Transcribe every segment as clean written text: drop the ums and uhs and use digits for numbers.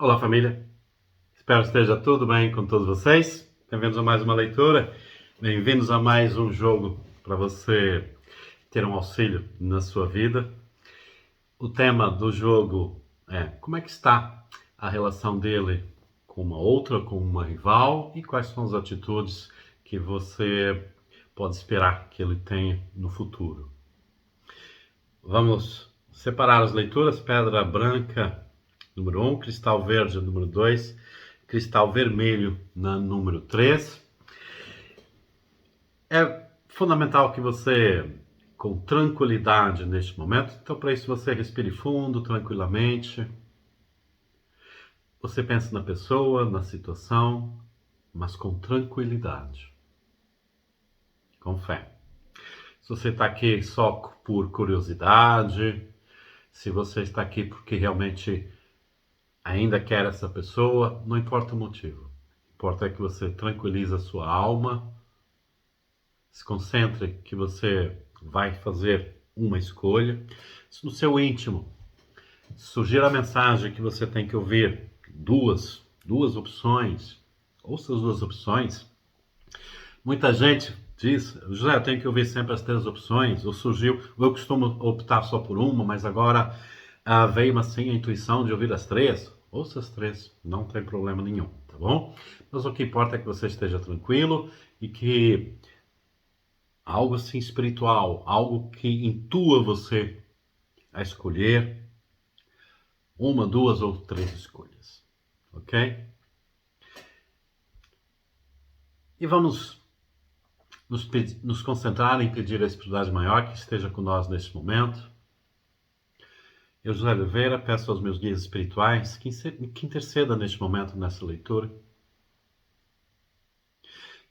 Olá, família. Espero que esteja tudo bem com todos vocês. Bem-vindos a mais uma leitura. Bem-vindos a mais um jogo para você ter um auxílio na sua vida. O tema do jogo é como é que está a relação dele com uma outra, com uma rival, e quais são as atitudes que você pode esperar que ele tenha no futuro. Vamos separar as leituras: pedra branca número 1, cristal verde número 2, cristal vermelho na número 3. É fundamental que você, com tranquilidade neste momento, então para isso você respire fundo, tranquilamente. Você pensa na pessoa, na situação, mas com tranquilidade, com fé. Se você está aqui só por curiosidade, se você está aqui porque realmente ainda quer essa pessoa, não importa o motivo. O que importa é que você tranquiliza a sua alma, se concentre que você vai fazer uma escolha. Se no seu íntimo surgir a mensagem que você tem que ouvir duas opções, ouça as duas opções. Muita gente diz: José, eu tenho que ouvir sempre as três opções, ou surgiu, eu costumo optar só por uma, mas agora veio assim a intuição de ouvir as três. Ouça as três, não tem problema nenhum, tá bom? Mas o que importa é que você esteja tranquilo e que algo assim espiritual, algo que intua você a escolher uma, duas ou três escolhas, ok? E vamos nos concentrar em pedir a espiritualidade maior que esteja com nós neste momento. Eu, José Oliveira, peço aos meus guias espirituais que interceda neste momento nessa leitura,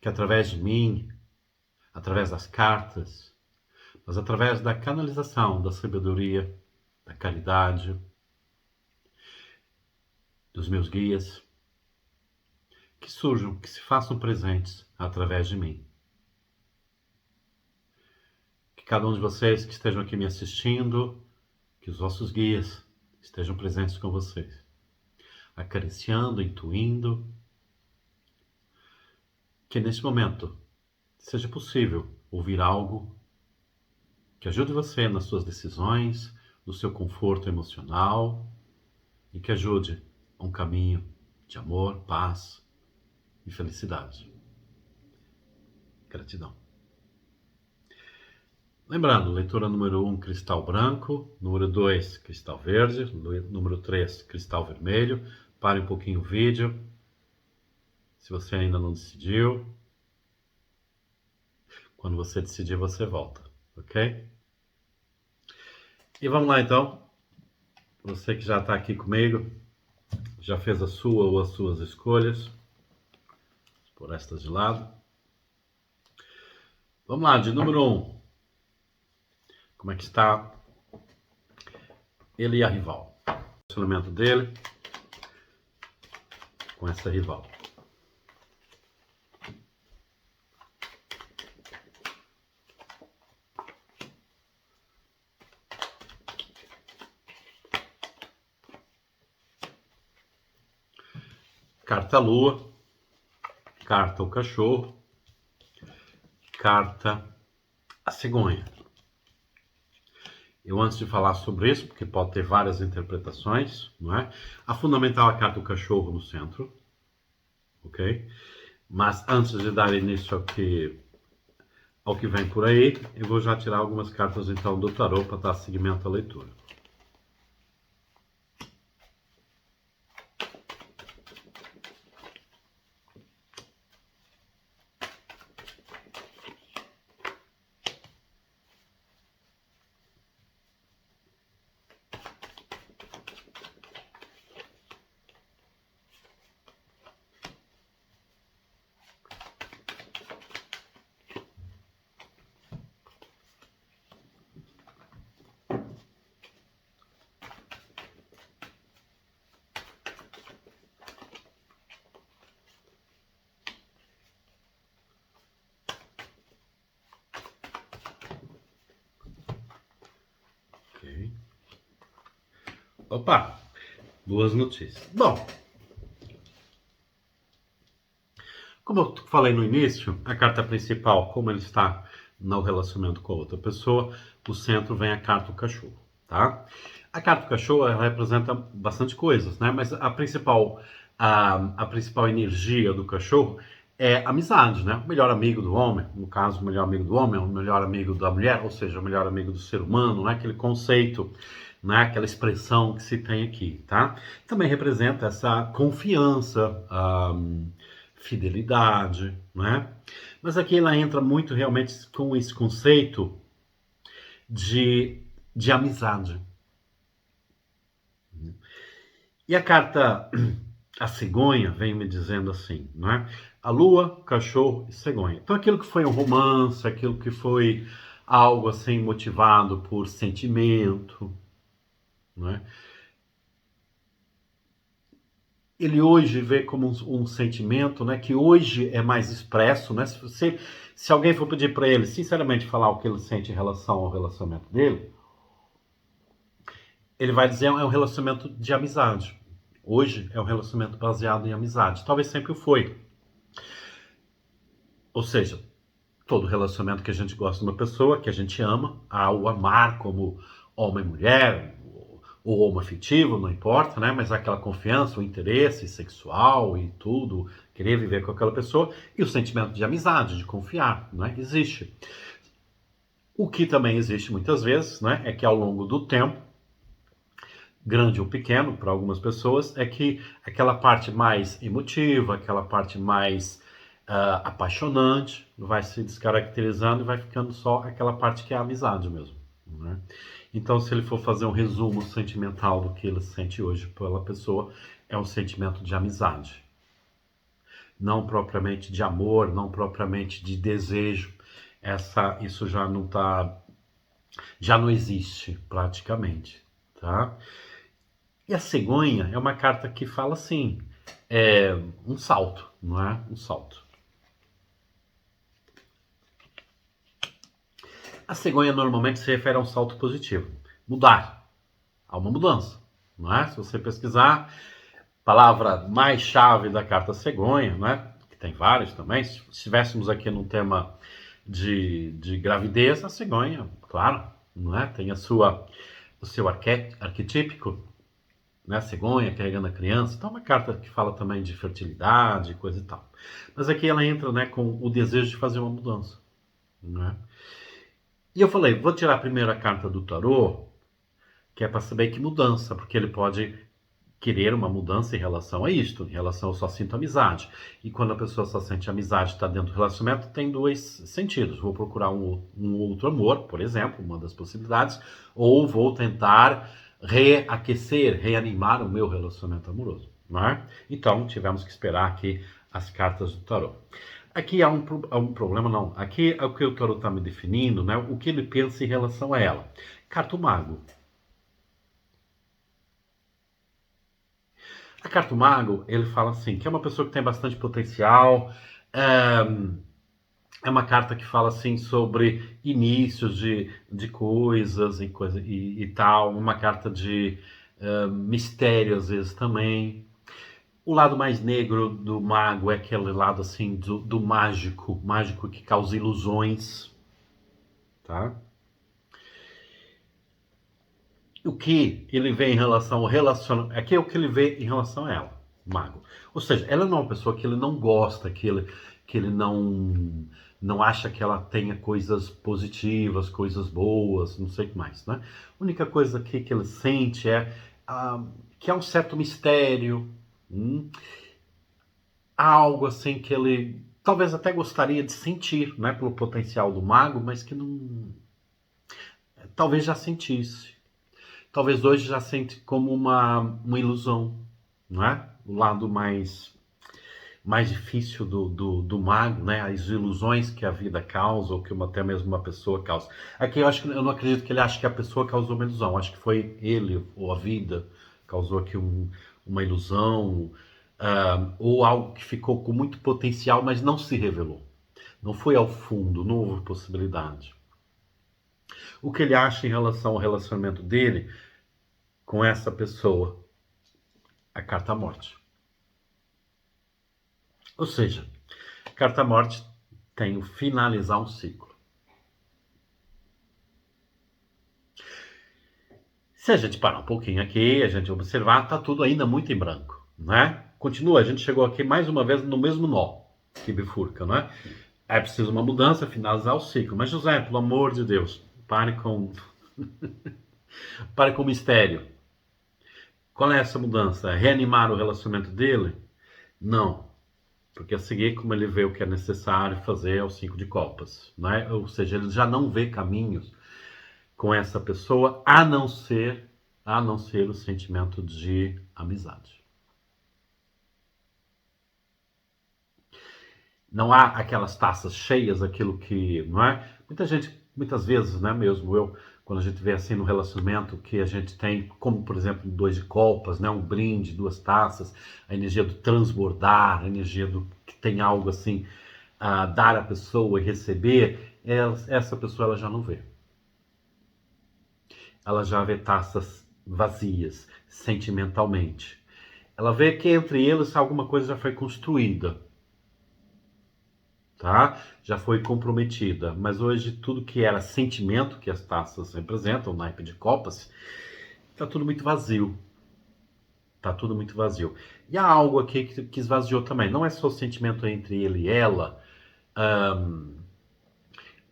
que através de mim, através das cartas, mas através da canalização da sabedoria, da caridade, dos meus guias, que surjam, que se façam presentes através de mim. Que cada um de vocês que estejam aqui me assistindo, que os vossos guias estejam presentes com vocês, acariciando, intuindo, que nesse momento seja possível ouvir algo que ajude você nas suas decisões, no seu conforto emocional e que ajude a um caminho de amor, paz e felicidade. Gratidão. Lembrando, leitura número 1, cristal branco, número 2, cristal verde, número 3, cristal vermelho. Pare um pouquinho o vídeo, se você ainda não decidiu. Quando você decidir, você volta, ok? E vamos lá então. Você que já está aqui comigo, já fez a sua ou as suas escolhas, por estas de lado. Vamos lá, de número 1. Como é que está ele e a rival? O relacionamento dele com essa rival. Carta lua, carta o cachorro, carta a cegonha. Eu, antes de falar sobre isso, porque pode ter várias interpretações, não é? A fundamental é a carta do cachorro no centro, ok? Mas antes de dar início ao que vem por aí, eu vou já tirar algumas cartas então do tarô para dar seguimento à leitura. Ok. Opa! Boas notícias. Bom, como eu falei no início, a carta principal, como ele está no relacionamento com a outra pessoa, o centro vem a carta do cachorro, tá? A carta do cachorro, ela representa bastante coisas, né? Mas a principal energia do cachorro é amizade, né? O melhor amigo do homem, no caso, o melhor amigo do homem, o melhor amigo da mulher, ou seja, o melhor amigo do ser humano, né? Aquele conceito, né? Aquela expressão que se tem aqui, tá? Também representa essa confiança, fidelidade, né? Mas aqui ela entra muito realmente com esse conceito de amizade. E a carta, a cegonha, vem me dizendo assim, né? A lua, cachorro e cegonha. Então aquilo que foi um romance, aquilo que foi algo assim motivado por sentimento, né? Ele hoje vê como um sentimento, né, que hoje é mais expresso, né? Se alguém for pedir para ele, sinceramente, falar o que ele sente em relação ao relacionamento dele, ele vai dizer é um relacionamento de amizade. Hoje é um relacionamento baseado em amizade. Talvez sempre foi. Ou seja, todo relacionamento que a gente gosta de uma pessoa, que a gente ama, ao amar como homem e mulher, ou homoafetivo, não importa, né? Mas aquela confiança, o interesse sexual e tudo, querer viver com aquela pessoa, e o sentimento de amizade, de confiar, né? Existe. O que também existe muitas vezes, né? É que ao longo do tempo, grande ou pequeno para algumas pessoas, é que aquela parte mais emotiva, aquela parte mais apaixonante, vai se descaracterizando e vai ficando só aquela parte que é a amizade mesmo, né? Então, se ele for fazer um resumo sentimental do que ele sente hoje pela pessoa, é um sentimento de amizade. Não propriamente de amor, não propriamente de desejo. Isso já não existe praticamente, tá? E a cegonha é uma carta que fala assim, um salto, não é? Um salto. A cegonha normalmente se refere a um salto positivo, mudar, há uma mudança, não é? Se você pesquisar, palavra mais chave da carta cegonha, né? Que tem vários também. Se estivéssemos aqui num tema de gravidez, a cegonha, claro, não é? Tem o seu arquetípico, né? Cegonha carregando a criança. Então, é uma carta que fala também de fertilidade, coisa e tal. Mas aqui ela entra, né, com o desejo de fazer uma mudança, né? E eu falei, vou tirar primeiro a carta do tarô, que é para saber que mudança, porque ele pode querer uma mudança em relação a isto, em relação ao só sinto amizade. E quando a pessoa só sente amizade, está dentro do relacionamento, tem dois sentidos. Vou procurar um outro amor, por exemplo, uma das possibilidades, ou vou tentar reaquecer, reanimar o meu relacionamento amoroso. Não é? Então, tivemos que esperar aqui as cartas do tarot. Aqui há um problema, não. Aqui é o que o tarot está me definindo, né? O que ele pensa em relação a ela. Carta do Mago. A carta do Mago, ele fala assim, que é uma pessoa que tem bastante potencial, é uma carta que fala assim sobre inícios de coisas e tal, uma carta de mistério às vezes também. O lado mais negro do mago é aquele lado assim do mágico, mágico que causa ilusões, tá? O que ele vê em relação ao relacionamento, aqui é o que ele vê em relação a ela, o mago. Ou seja, ela não é uma pessoa que ele não gosta, que ele não acha que ela tenha coisas positivas, coisas boas, não sei o que mais, né? A única coisa aqui que ele sente é que há um certo mistério, algo assim que ele talvez até gostaria de sentir, né, pelo potencial do mago, mas que não, talvez já sentisse. Talvez hoje já sente como uma ilusão, não é? O lado mais difícil do mago, né? As ilusões que a vida causa, ou que até mesmo uma pessoa causa. Aqui eu não acredito que ele ache que a pessoa causou uma ilusão. Acho que foi ele, ou a vida, causou aqui uma ilusão, ou algo que ficou com muito potencial, mas não se revelou. Não foi ao fundo, não houve possibilidade. O que ele acha em relação ao relacionamento dele com essa pessoa? a carta morte. Ou seja, a carta morte tem o finalizar um ciclo. Se a gente parar um pouquinho aqui, a gente observar, tá tudo ainda muito em branco, né? Continua, a gente chegou aqui mais uma vez no mesmo nó que bifurca, né? É preciso uma mudança, finalizar o ciclo. Mas José, pelo amor de Deus, pare com o mistério. Qual é essa mudança? Reanimar o relacionamento dele? Não. Porque a seguir, como ele vê o que é necessário fazer é o 5 de copas, né? Ou seja, ele já não vê caminhos com essa pessoa a não ser o sentimento de amizade. Não há aquelas taças cheias, aquilo que, não é? Muita gente, muitas vezes, né, mesmo eu, quando a gente vê assim no relacionamento que a gente tem, como por exemplo, 2 de copas, né, um brinde, 2 taças, a energia do transbordar, a energia do que tem algo assim a dar à pessoa e receber, essa pessoa ela já não vê. Ela já vê taças vazias, sentimentalmente. Ela vê que entre eles alguma coisa já foi construída, tá? Já foi comprometida. Mas hoje tudo que era sentimento, que as taças representam, o naipe de copas, tá tudo muito vazio. Tá tudo muito vazio. E há algo aqui que esvaziou também. Não é só o sentimento entre ele e ela,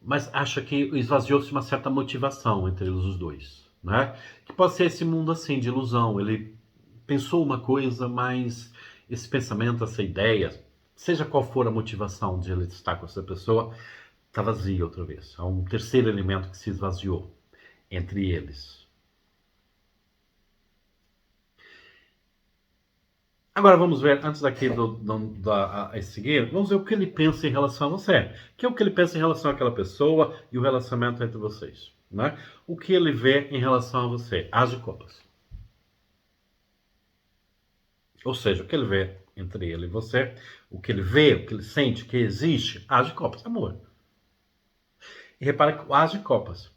mas acho que esvaziou-se uma certa motivação entre eles os dois, né? Que pode ser esse mundo assim, de ilusão. Ele pensou uma coisa, mas esse pensamento, essa ideia, seja qual for a motivação de ele estar com essa pessoa, está vazia outra vez. Há um terceiro elemento que se esvaziou entre eles. Agora vamos ver, antes daqui a seguir, vamos ver o que ele pensa em relação a você. Que é o que ele pensa em relação àquela pessoa e o relacionamento entre vocês. Né? O que ele vê em relação a você. As de copas. Ou seja, o que ele vê entre ele e você, o que ele vê, o que ele sente, que existe, as de copas, amor. E repara que o as de copas,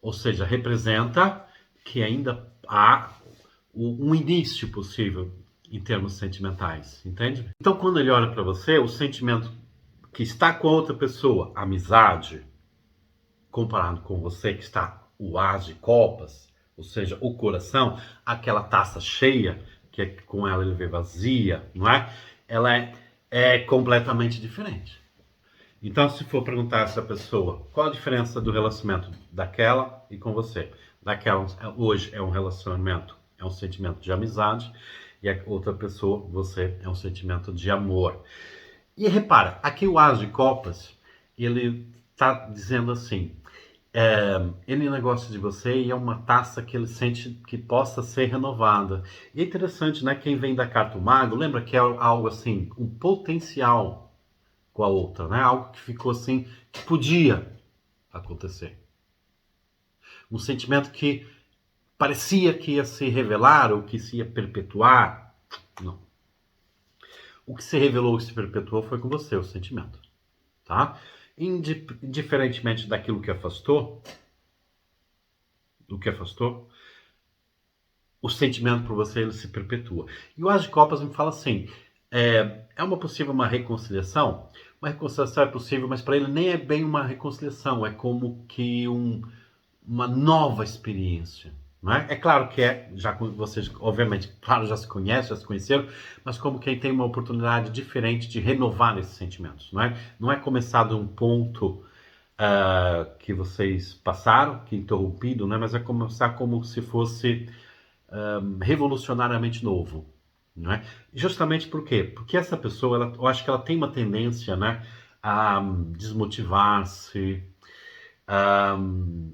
ou seja, representa que ainda há um início possível em termos sentimentais, entende? Então, quando ele olha para você, o sentimento que está com a outra pessoa, amizade, comparado com você que está o as de copas, ou seja, o coração, aquela taça cheia, que com ela ele vê vazia, não é? Ela é completamente diferente. Então, se for perguntar a essa pessoa qual a diferença do relacionamento daquela e com você, daquela hoje é um relacionamento, é um sentimento de amizade, e a outra pessoa, você, é um sentimento de amor. E repara, aqui o as de copas, ele está dizendo assim, ele negócio de você e é uma taça que ele sente que possa ser renovada. E é interessante, né? Quem vem da carta do mago, lembra que é algo assim, um potencial com a outra, né? Algo que ficou assim, que podia acontecer. Um sentimento que parecia que ia se revelar ou que se ia perpetuar. Não. O que se revelou e se perpetuou foi com você, o sentimento. Tá? Indiferentemente daquilo que afastou, o sentimento por você ele se perpetua. E o As de Copas me fala assim, é uma possível uma reconciliação é possível, mas para ele nem é bem uma reconciliação, é como que uma nova experiência. Não é? É claro que já vocês, obviamente, claro, já se conhecem, já se conheceram, mas como quem tem uma oportunidade diferente de renovar esses sentimentos. Não é, não é começar de um ponto que vocês passaram, que interrompido, né? Mas é começar como se fosse revolucionariamente novo. Não é? Justamente por quê? Porque essa pessoa, eu acho que ela tem uma tendência, né, a desmotivar-se,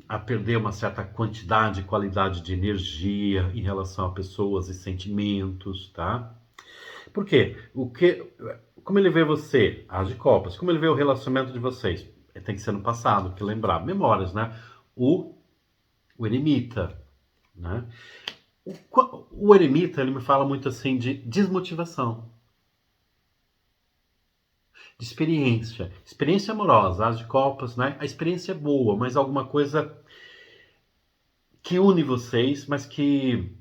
a perder uma certa quantidade e qualidade de energia em relação a pessoas e sentimentos, tá? Por quê? Como ele vê você, as de copas, como ele vê o relacionamento de vocês? Tem que ser no passado, que lembrar, memórias, né? O eremita, né? O eremita, ele me fala muito assim de desmotivação, de experiência amorosa, as de copas, né? A experiência é boa, mas alguma coisa que une vocês, mas que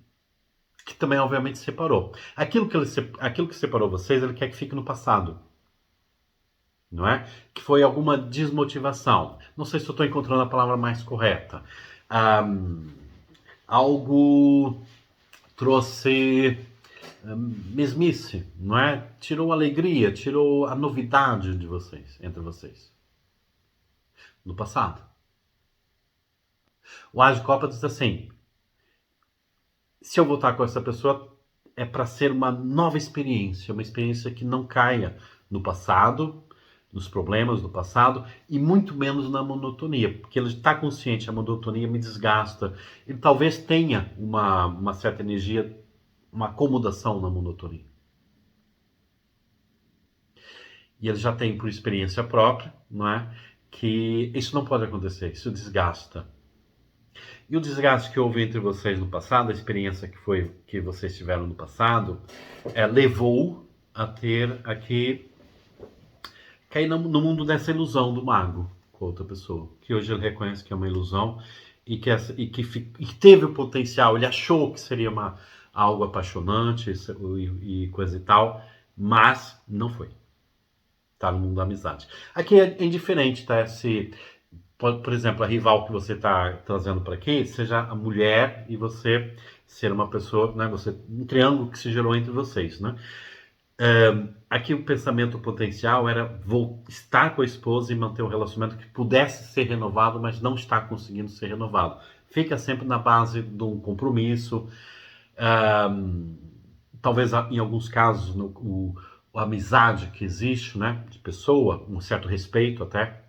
que também obviamente separou. Aquilo que separou vocês, ele quer que fique no passado, não é? Que foi alguma desmotivação. Não sei se eu estou encontrando a palavra mais correta. Um, algo trouxe mesmice, não é? Tirou a alegria, tirou a novidade de vocês, entre vocês, no passado. O As de Copa diz assim: se eu voltar com essa pessoa, é para ser uma nova experiência, uma experiência que não caia no passado, nos problemas do passado e muito menos na monotonia, porque ele está consciente, a monotonia me desgasta. Ele talvez tenha uma certa energia, uma acomodação na monotonia. E ele já tem por experiência própria, não é? Que isso não pode acontecer, isso desgasta. E o desgaste que houve entre vocês no passado, a experiência que vocês tiveram no passado, levou a ter aqui cair no mundo dessa ilusão do mago com outra pessoa, que hoje ele reconhece que é uma ilusão e que teve o potencial, ele achou que seria algo apaixonante e coisa e tal, mas não foi. Tá no mundo da amizade. Aqui é indiferente, tá? Se, por exemplo, a rival que você está trazendo para aqui seja a mulher e você ser uma pessoa, né? Um triângulo que se gerou entre vocês, né? Aqui o pensamento potencial era estar com a esposa e manter um relacionamento que pudesse ser renovado, mas não está conseguindo ser renovado. Fica sempre na base de um compromisso. Talvez em alguns casos a amizade que existe, né, de pessoa, um certo respeito até,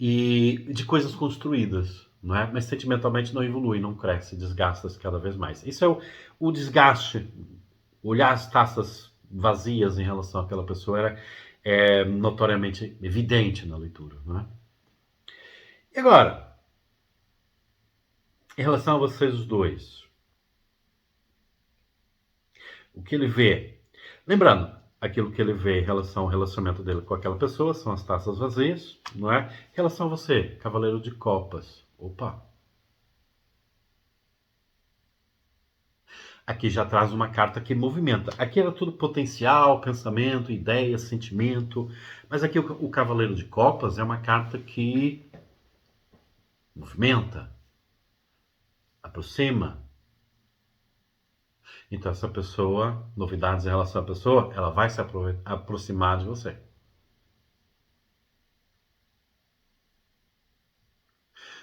e de coisas construídas, não é? Mas sentimentalmente não evolui, não cresce, desgasta-se cada vez mais. Isso é o desgaste. Olhar as taças vazias em relação àquela pessoa é notoriamente evidente na leitura, não é? E agora, em relação a vocês os dois, o que ele vê? Lembrando, aquilo que ele vê em relação ao relacionamento dele com aquela pessoa são as taças vazias, não é? Em relação a você, Cavaleiro de Copas. Opa! Aqui já traz uma carta que movimenta. Aqui era tudo potencial, pensamento, ideia, sentimento. Mas aqui o Cavaleiro de Copas é uma carta que movimenta, aproxima. Então essa pessoa, novidades em relação à pessoa, ela vai se aproximar de você.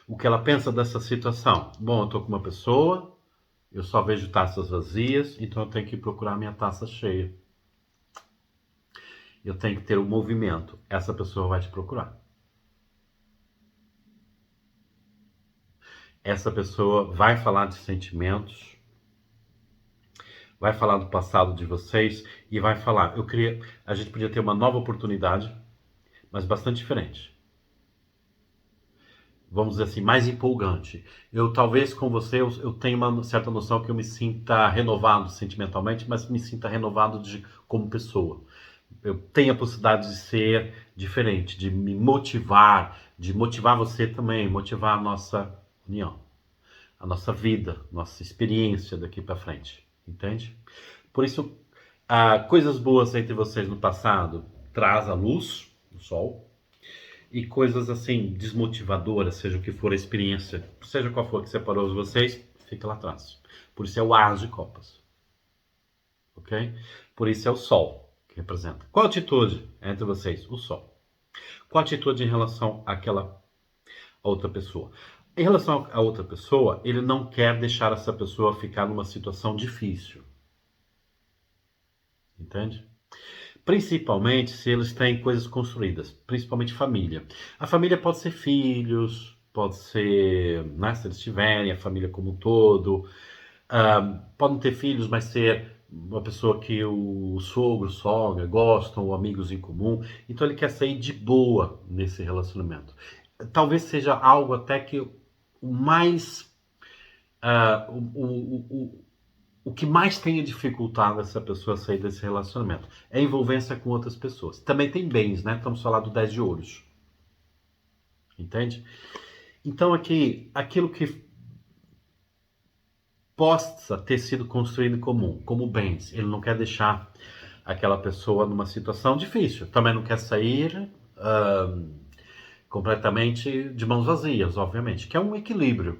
O que ela pensa dessa situação? Bom, eu estou com uma pessoa, eu só vejo taças vazias, então eu tenho que procurar minha taça cheia. Eu tenho que ter o movimento. Essa pessoa vai te procurar. Essa pessoa vai falar de sentimentos, vai falar do passado de vocês e vai falar, a gente podia ter uma nova oportunidade, mas bastante diferente. Vamos dizer assim, mais empolgante. Talvez com você, eu tenho uma certa noção que eu me sinta renovado sentimentalmente, mas me sinta renovado como pessoa. Eu tenho a possibilidade de ser diferente, de me motivar, de motivar você também, motivar a nossa união, a nossa vida, nossa experiência daqui para frente, entende? Por isso, coisas boas entre vocês no passado traz a luz, o sol, e coisas assim desmotivadoras, seja o que for a experiência, seja qual for que separou vocês, fica lá atrás. Por isso é o As de Copas, ok? Por isso é o sol que representa. Qual a atitude entre vocês? O sol. Qual a atitude em relação àquela outra pessoa? Em relação a outra pessoa, ele não quer deixar essa pessoa ficar numa situação difícil. Entende? Principalmente se eles têm coisas construídas, principalmente família. A família pode ser filhos, pode ser, né, se eles tiverem, a família como um todo. Podem ter filhos, mas ser uma pessoa que o sogro, sogra gostam, ou amigos em comum. Então ele quer sair de boa nesse relacionamento. Talvez seja algo até que o mais... o que mais tenha dificultado essa pessoa a sair desse relacionamento é a envolvência com outras pessoas. Também tem bens, né? Estamos falando do 10 de ouros. Entende? Então aqui, aquilo que possa ter sido construído em comum, como bens. Ele não quer deixar aquela pessoa numa situação difícil. Também não quer sair completamente de mãos vazias, obviamente, que é um equilíbrio.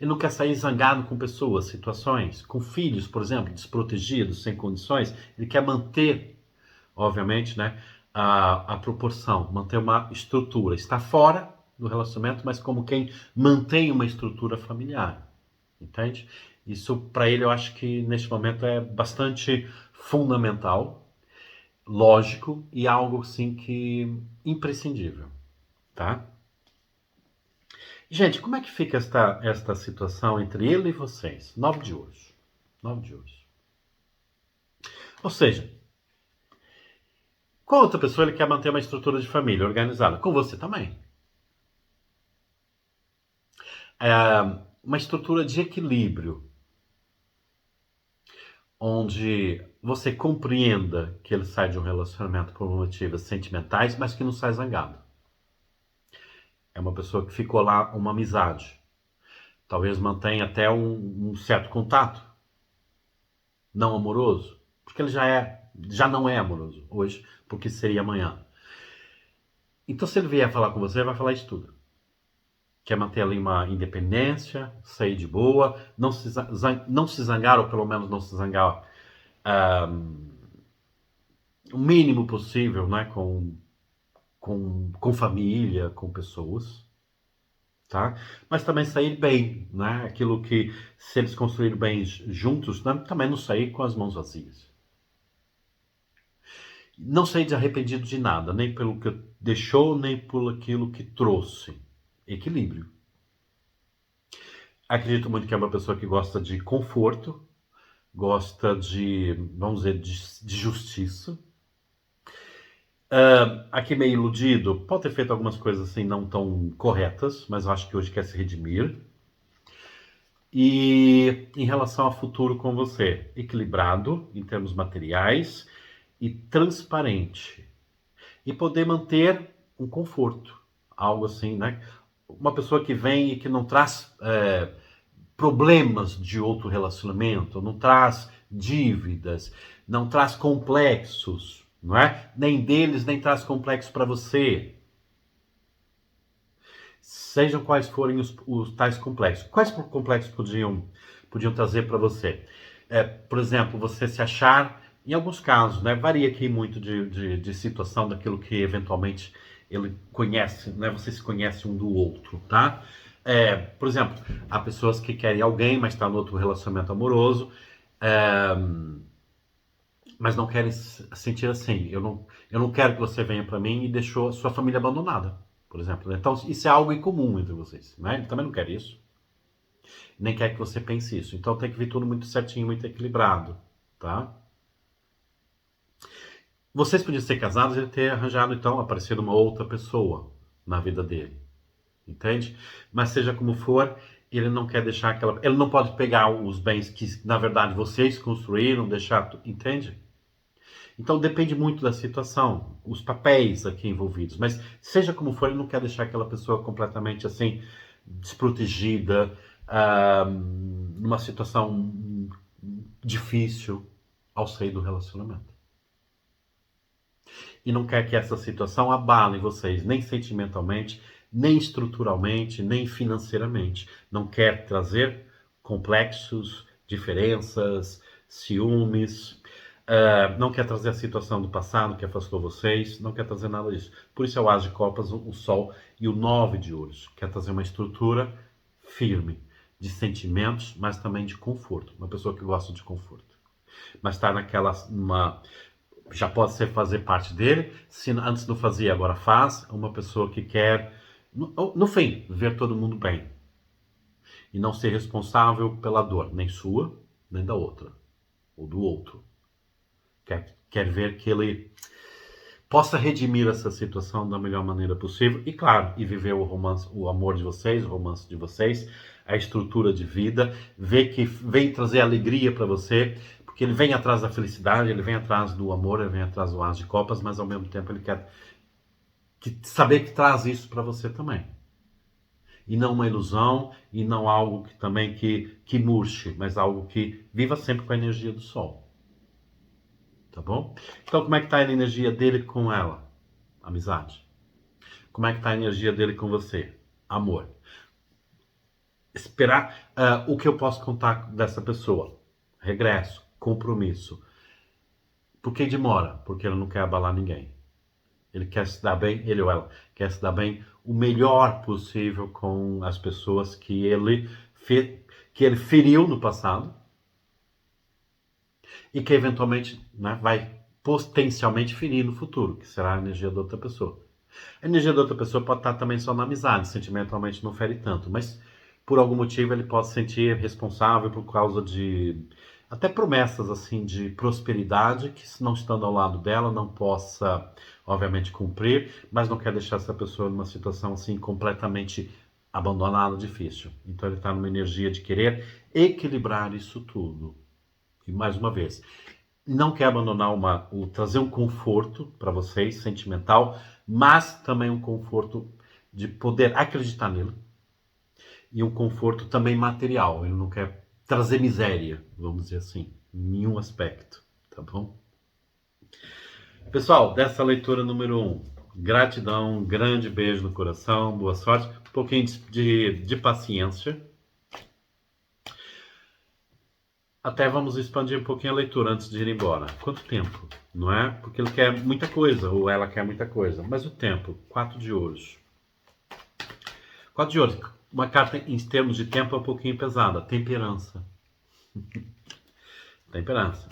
Ele não quer sair zangado com pessoas, situações, com filhos, por exemplo, desprotegidos, sem condições. Ele quer manter, obviamente, né, a proporção, manter uma estrutura. Está fora do relacionamento, mas como quem mantém uma estrutura familiar. Entende? Isso, para ele, eu acho que neste momento é bastante fundamental, lógico e algo assim que imprescindível, tá? Gente, como é que fica esta situação entre ele e vocês? 9 de ouros. 9 de ouros. Ou seja, com outra pessoa ele quer manter uma estrutura de família organizada. Com você também. É uma estrutura de equilíbrio, onde você compreenda que ele sai de um relacionamento por motivos sentimentais, mas que não sai zangado. É uma pessoa que ficou lá, uma amizade. Talvez mantenha até um certo contato, não amoroso, porque ele já não é amoroso hoje, porque seria amanhã. Então, se ele vier falar com você, ele vai falar isso tudo. Quer manter ali uma independência, sair de boa, não se zangar, ou pelo menos não se zangar o mínimo possível, né, com família, com pessoas, tá? Mas também sair bem, né? Aquilo que, se eles construírem bem juntos, né, também não sair com as mãos vazias. Não sair de arrependido de nada, nem pelo que deixou, nem por aquilo que trouxe. Equilíbrio. Acredito muito que é uma pessoa que gosta de conforto, gosta de, vamos dizer, de justiça. Aqui meio iludido, pode ter feito algumas coisas assim não tão corretas, mas eu acho que hoje quer se redimir. E em relação ao futuro com você, equilibrado em termos materiais e transparente. E poder manter um conforto, algo assim, né? Uma pessoa que vem e que não traz problemas de outro relacionamento, não traz dívidas, não traz complexos, não é? Nem deles, nem traz complexos para você. Sejam quais forem os tais complexos. Quais complexos podiam trazer para você? Por exemplo, você se achar, em alguns casos, né, varia aqui muito de situação daquilo que eventualmente ele conhece, né, você se conhece um do outro, tá? Por exemplo, há pessoas que querem alguém, mas está no outro relacionamento amoroso, é, mas não querem se sentir assim. Eu não quero que você venha para mim e deixou a sua família abandonada, por exemplo. Então, isso é algo em comum entre vocês, né? Ele também não quer isso, nem quer que você pense isso. Então, tem que vir tudo muito certinho, muito equilibrado, tá? Vocês podiam ser casados e ter arranjado, então, aparecer uma outra pessoa na vida dele, entende? Mas seja como for, ele não quer deixar aquela... Ele não pode pegar os bens que, na verdade, vocês construíram, deixar... Entende? Então depende muito da situação, os papéis aqui envolvidos. Mas seja como for, ele não quer deixar aquela pessoa completamente assim, desprotegida, numa situação difícil ao sair do relacionamento. E não quer que essa situação abale vocês, nem sentimentalmente, nem estruturalmente, nem financeiramente. Não quer trazer complexos, diferenças, ciúmes, não quer trazer a situação do passado que afastou vocês, não quer trazer nada disso. Por isso é o As de Copas, o Sol e o 9 de Ouros. Quer trazer uma estrutura firme, de sentimentos, mas também de conforto. Uma pessoa que gosta de conforto. Mas está já pode ser fazer parte dele, se antes não fazia, agora faz. Uma pessoa que quer, no fim, ver todo mundo bem. E não ser responsável pela dor, nem sua, nem da outra, ou do outro. Quer ver que ele possa redimir essa situação da melhor maneira possível e, claro, e viver o romance, o amor de vocês, o romance de vocês, a estrutura de vida, ver que vem trazer alegria para você, porque ele vem atrás da felicidade, ele vem atrás do amor, ele vem atrás do As de Copas, mas ao mesmo tempo ele quer saber que traz isso para você também. e não uma ilusão, e não algo que também que murche, mas algo que viva sempre com a energia do Sol. Tá bom? Então, como é que está a energia dele com ela? Amizade. Como é que está a energia dele com você? Amor. Esperar o que eu posso contar dessa pessoa. Regresso, compromisso. Por que demora? Porque ele não quer abalar ninguém. Ele quer se dar bem, ele ou ela, quer se dar bem o melhor possível com as pessoas que ele feriu no passado e que eventualmente, né, vai potencialmente ferir no futuro, que será a energia da outra pessoa. A energia da outra pessoa pode estar também só na amizade, sentimentalmente não fere tanto, mas por algum motivo ele pode se sentir responsável por causa de até promessas assim de prosperidade que, se não estando ao lado dela, não possa obviamente cumprir, mas não quer deixar essa pessoa numa situação assim completamente abandonada, difícil. Então ele está numa energia de querer equilibrar isso tudo. E mais uma vez, não quer abandonar trazer um conforto para vocês, sentimental, mas também um conforto de poder acreditar nele e um conforto também material. Ele não quer trazer miséria, vamos dizer assim, em nenhum aspecto, tá bom? Pessoal, dessa leitura número 1, gratidão, um grande beijo no coração, boa sorte, um pouquinho de paciência. Até vamos expandir um pouquinho a leitura antes de ir embora. Quanto tempo? Não é? Porque ele quer muita coisa, ou ela quer muita coisa. Mas o tempo, 4 de ouros. 4 de ouros, uma carta em termos de tempo é um pouquinho pesada. Temperança. Temperança.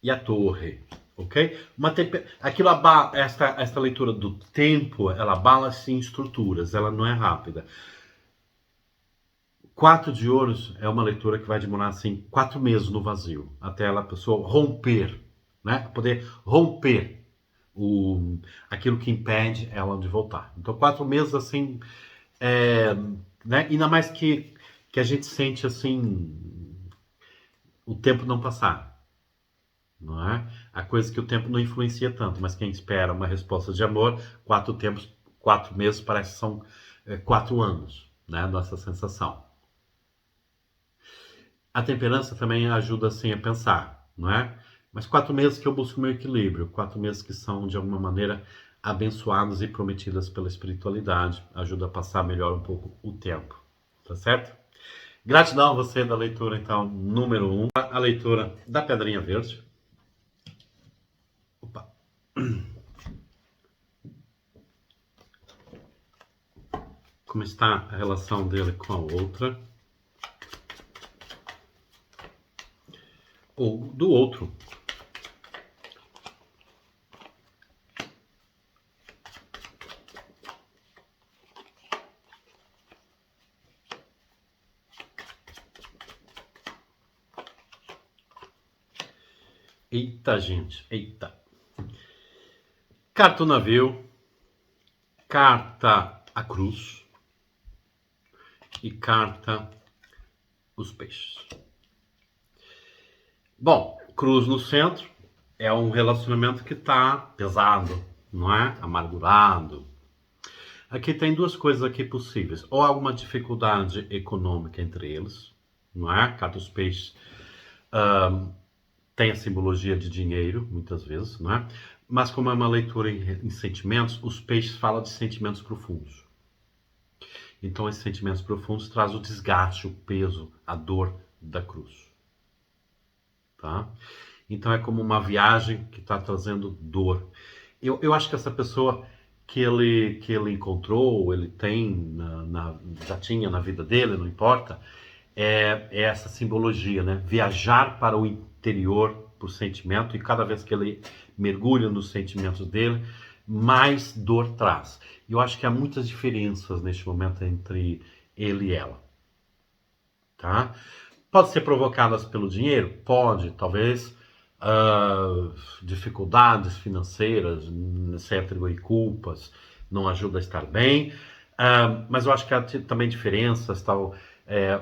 E a torre, ok? Esta leitura do tempo, ela abala-se em estruturas, ela não é rápida. 4 de ouros é uma leitura que vai demorar assim 4 meses no vazio, até a pessoa romper, né? Poder romper aquilo que impede ela de voltar. Então 4 meses assim, né? Ainda mais que a gente sente assim o tempo não passar, não é? A coisa que o tempo não influencia tanto, mas quem espera uma resposta de amor, 4 meses parece que são 4 anos, né? Nossa sensação. A temperança também ajuda assim a pensar, não é? Mas 4 meses que eu busco meu equilíbrio, 4 meses que são de alguma maneira abençoados e prometidas pela espiritualidade, ajuda a passar melhor um pouco o tempo, tá certo? Gratidão a você da leitura, então, número 1, a leitura da Pedrinha Verde. Opa. Como está a relação dele com a outra? Ou do outro. Eita, gente, eita. Carta o navio, carta a cruz e carta os peixes. Bom, cruz no centro é um relacionamento que está pesado, não é? Amargurado. Aqui tem duas coisas aqui possíveis. Ou alguma dificuldade econômica entre eles, não é? Carta dos peixes tem a simbologia de dinheiro, muitas vezes, não é? Mas como é uma leitura em sentimentos, os peixes falam de sentimentos profundos. Então esses sentimentos profundos trazem o desgaste, o peso, a dor da cruz. Tá? Então é como uma viagem que está trazendo dor. Eu acho que essa pessoa que ele encontrou, ele tem, já tinha na vida dele, não importa, é essa simbologia, né? Viajar para o interior por sentimento, e cada vez que ele mergulha nos sentimentos dele, mais dor traz. Eu acho que há muitas diferenças neste momento entre ele e ela. Tá? Pode ser provocadas pelo dinheiro? Pode, talvez dificuldades financeiras, sem atribuir culpas, não ajuda a estar bem, mas eu acho que há também diferenças, tal,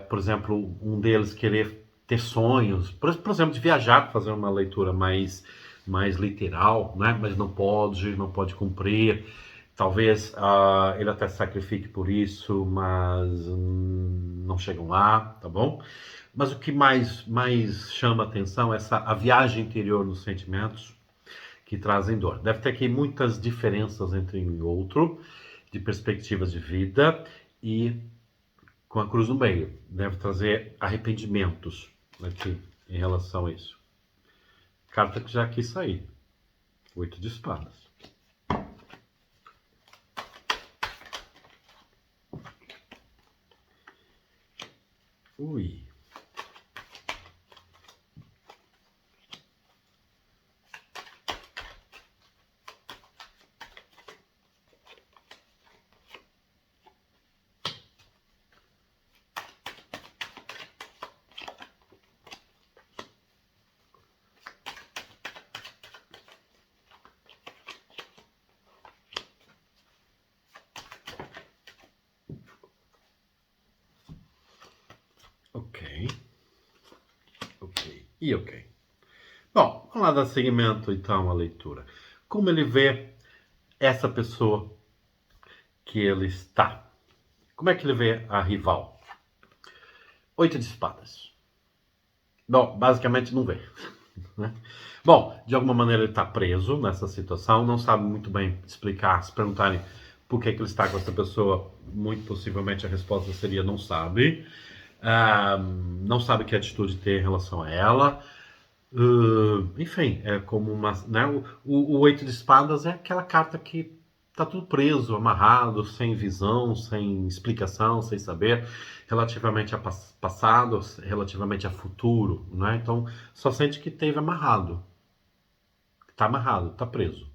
por exemplo, um deles querer ter sonhos, por exemplo, de viajar, fazer uma leitura mais literal, né? Mas não pode cumprir. Talvez ele até sacrifique por isso, mas não chegam lá, tá bom? Mas o que mais chama atenção é a viagem interior nos sentimentos que trazem dor. Deve ter aqui muitas diferenças entre um e outro, de perspectivas de vida e com a cruz no meio. Deve trazer arrependimentos aqui em relação a isso. Carta que já quis sair. 8 de espadas. Ui. Ok. Ok. E ok. Bom, vamos lá dar seguimento então à leitura. Como ele vê essa pessoa que ele está? Como é que ele vê a rival? 8 de espadas. Bom, basicamente não vê. Né? Bom, de alguma maneira ele está preso nessa situação, não sabe muito bem explicar. Se perguntarem por que ele está com essa pessoa, muito possivelmente a resposta seria não sabe. Não sabe que atitude ter em relação a ela. Enfim, é como uma. Né, o 8 de espadas é aquela carta que tá tudo preso, amarrado, sem visão, sem explicação, sem saber, relativamente a passado, relativamente a futuro, né? Então, só sente que teve amarrado, tá preso.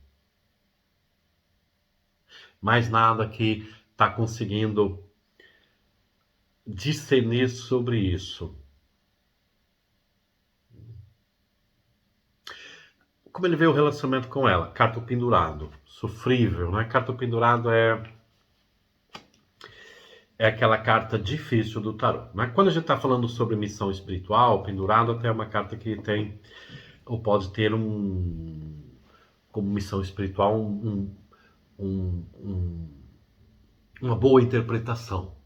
Mais nada que tá conseguindo discernir sobre isso. Como ele vê o relacionamento com ela? Carta pendurado, sofrível, né? Carta pendurado é aquela carta difícil do tarô. Mas quando a gente está falando sobre missão espiritual, pendurado até é uma carta que tem, ou pode ter como missão espiritual, uma boa interpretação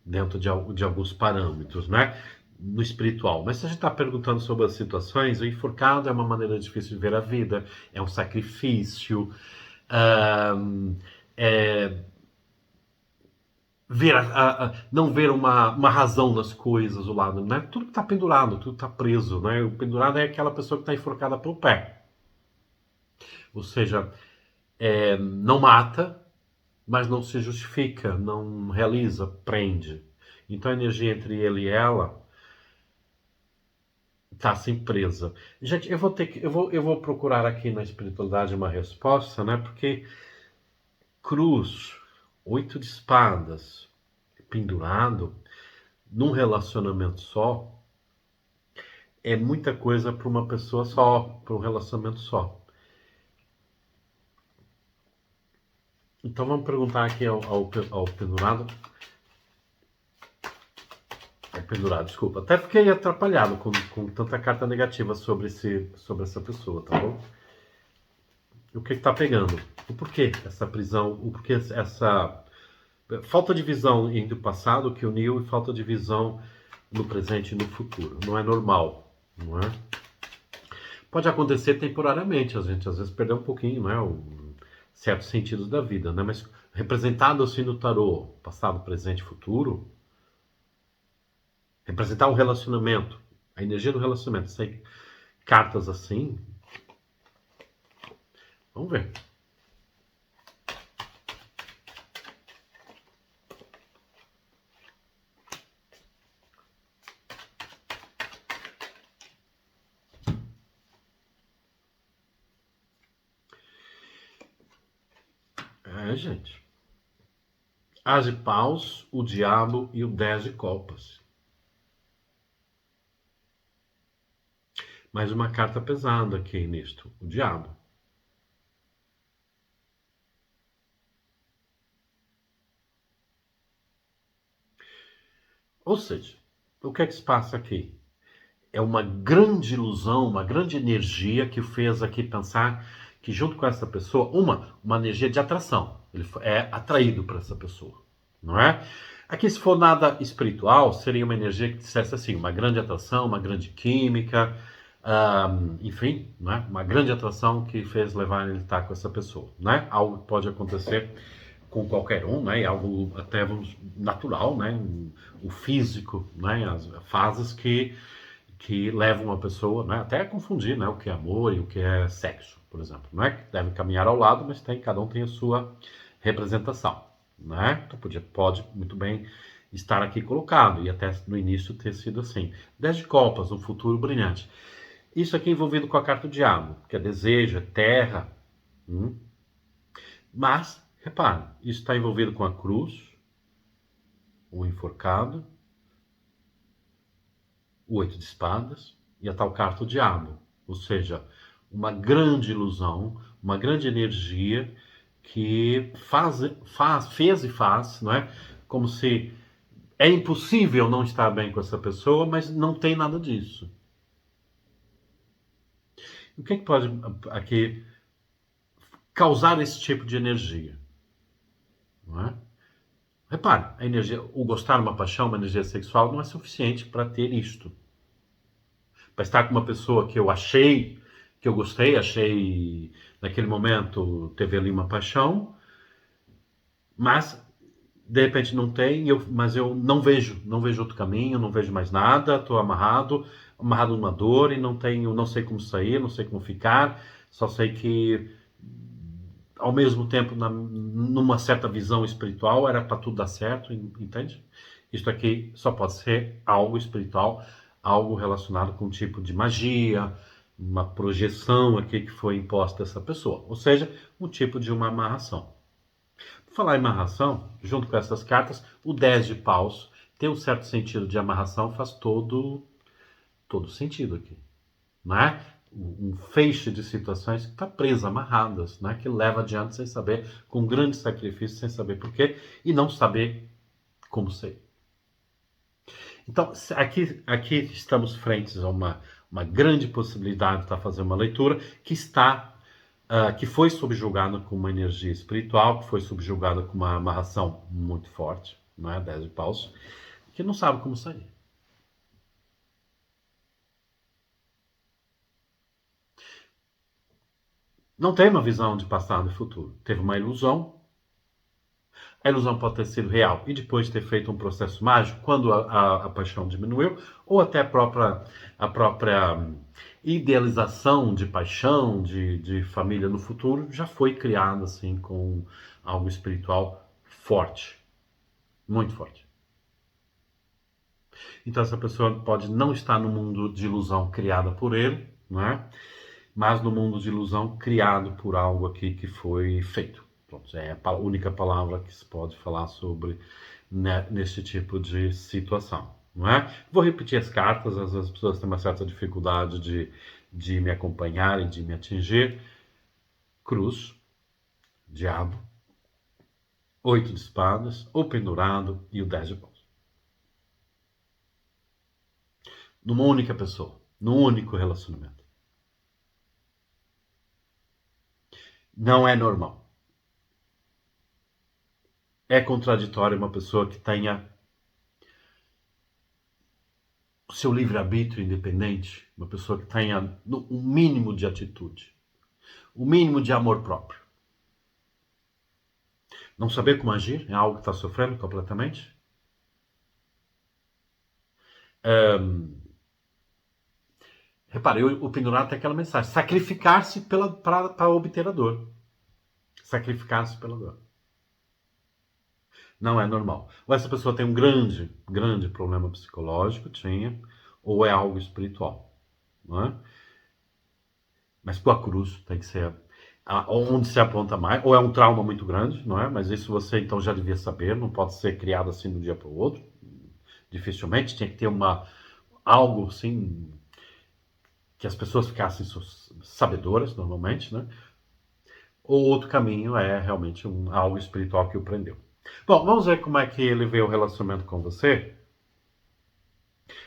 dentro de alguns parâmetros, né? No espiritual. Mas se a gente está perguntando sobre as situações, o enforcado é uma maneira difícil de ver a vida, é um sacrifício, é não ver uma razão nas coisas, o lado, né? Tudo está pendurado, tudo está preso, né? O pendurado é aquela pessoa que está enforcada pelo pé. Ou seja, não mata, mas não se justifica, não realiza, prende. Então a energia entre ele e ela está assim presa. Gente, eu vou procurar aqui na espiritualidade uma resposta, né? Porque cruz, 8 de espadas, pendurado, num relacionamento só, é muita coisa para uma pessoa só, para um relacionamento só. Então vamos perguntar aqui ao pendurado. Ao pendurado, desculpa. Até fiquei atrapalhado com tanta carta negativa sobre essa pessoa, tá bom? O que está pegando? O porquê essa prisão? O porquê essa falta de visão entre o passado que uniu e falta de visão no presente e no futuro? Não é normal, não é? Pode acontecer temporariamente, a gente às vezes perdeu um pouquinho, né, certos sentidos da vida, né? Mas representado assim no tarô, passado, presente e futuro, representar um relacionamento, a energia do relacionamento, sem cartas assim, vamos ver. Gente. As de paus, o diabo e o 10 de copas. Mais uma carta pesada aqui nisto, o diabo. Ou seja, o que é que se passa aqui? É uma grande ilusão, uma grande energia que fez aqui pensar que junto com essa pessoa, uma energia de atração. Ele é atraído para essa pessoa, não é? Aqui, se for nada espiritual, seria uma energia que dissesse assim, uma grande atração, uma grande química, enfim, né? Uma grande atração que fez levar ele a estar com essa pessoa, né? Algo que pode acontecer com qualquer um, né? Algo até natural, né? O físico, né? As fases que levam uma pessoa, né? Até a confundir, né? O que é amor e o que é sexo, por exemplo, não é? Que devem caminhar ao lado, mas cada um tem a sua representação, né? Então pode muito bem estar aqui colocado e até no início ter sido assim. 10 de copas, um futuro brilhante. Isso aqui é envolvido com a carta do diabo, que é desejo, é terra. Mas, repare, isso está envolvido com a cruz, o enforcado, o 8 de espadas e a tal carta do diabo. Ou seja, uma grande ilusão, uma grande energia que fez e faz, não é? Como se é impossível não estar bem com essa pessoa, mas não tem nada disso. O que pode aqui causar esse tipo de energia? Não é? Repare, a energia, o gostar, uma paixão, uma energia sexual não é suficiente para ter isto. Para estar com uma pessoa que eu achei, que eu gostei, achei naquele momento teve ali uma paixão, mas de repente não tem, mas eu não vejo outro caminho, não vejo mais nada, estou amarrado numa dor e não sei como sair, não sei como ficar, só sei que ao mesmo tempo numa certa visão espiritual era para tudo dar certo, entende? Isto aqui só pode ser algo espiritual, algo relacionado com um tipo de magia, uma projeção aqui que foi imposta a essa pessoa, ou seja, um tipo de uma amarração. Por falar em amarração, junto com essas cartas, o 10 de paus tem um certo sentido de amarração, faz todo sentido aqui, né? Um feixe de situações que está presa, amarradas, né? Que leva adiante sem saber, com grande sacrifício, sem saber porquê e não saber como ser. Então, aqui estamos frente a uma grande possibilidade de estar fazendo uma leitura que foi subjugada com uma energia espiritual, que foi subjugada com uma amarração muito forte, não é? 10 de paus, que não sabe como sair. Não tem uma visão de passado e futuro. Teve uma ilusão. A ilusão pode ter sido real e depois ter feito um processo mágico quando a paixão diminuiu, ou até a própria idealização de paixão, de família no futuro, já foi criada assim com algo espiritual forte, muito forte. Então essa pessoa pode não estar no mundo de ilusão criada por ele, não é? Mas no mundo de ilusão criado por algo aqui que foi feito. Pronto, é a única palavra que se pode falar sobre nesse tipo de situação, não é? Vou repetir as cartas, às vezes as pessoas têm uma certa dificuldade de me acompanhar e de me atingir. Cruz, diabo, 8 de espadas, o pendurado e o 10 de paus. Numa única pessoa, num único relacionamento. Não é normal. É contraditório uma pessoa que tenha o seu livre-arbítrio independente, uma pessoa que tenha um mínimo de atitude, o mínimo de amor próprio. Não saber como agir é algo que está sofrendo completamente. Repare, o pendurado tem aquela mensagem: sacrificar-se para obter a dor. Sacrificar-se pela dor. Não é normal. Ou essa pessoa tem um grande, grande problema psicológico, tinha, ou é algo espiritual. Não é? Mas com a cruz tem que ser onde se aponta mais, ou é um trauma muito grande, não é? Mas isso você então já devia saber, não pode ser criado assim de um dia para o outro, dificilmente, tinha que ter algo assim, que as pessoas ficassem sabedoras normalmente, né? Ou outro caminho é realmente algo espiritual que o prendeu. Bom, vamos ver como é que ele vê o relacionamento com você.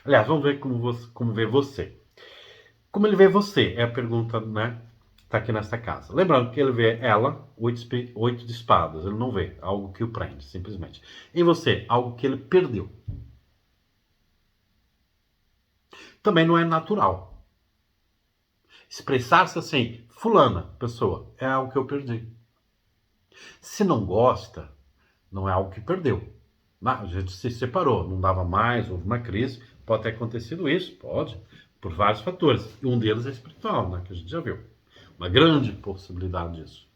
Aliás, vamos ver como vê você. Como ele vê você é a pergunta, né? está aqui nesta casa. Lembrando que ele vê ela, 8 de espadas. Ele não vê algo que o prende, simplesmente. Em você, algo que ele perdeu. Também não é natural. Expressar-se assim, fulana, pessoa, é algo que eu perdi. Se não gosta, não é algo que perdeu. A gente se separou, não dava mais, houve uma crise. Pode ter acontecido isso, pode, por vários fatores. E um deles é espiritual, né, que a gente já viu. Uma grande possibilidade disso.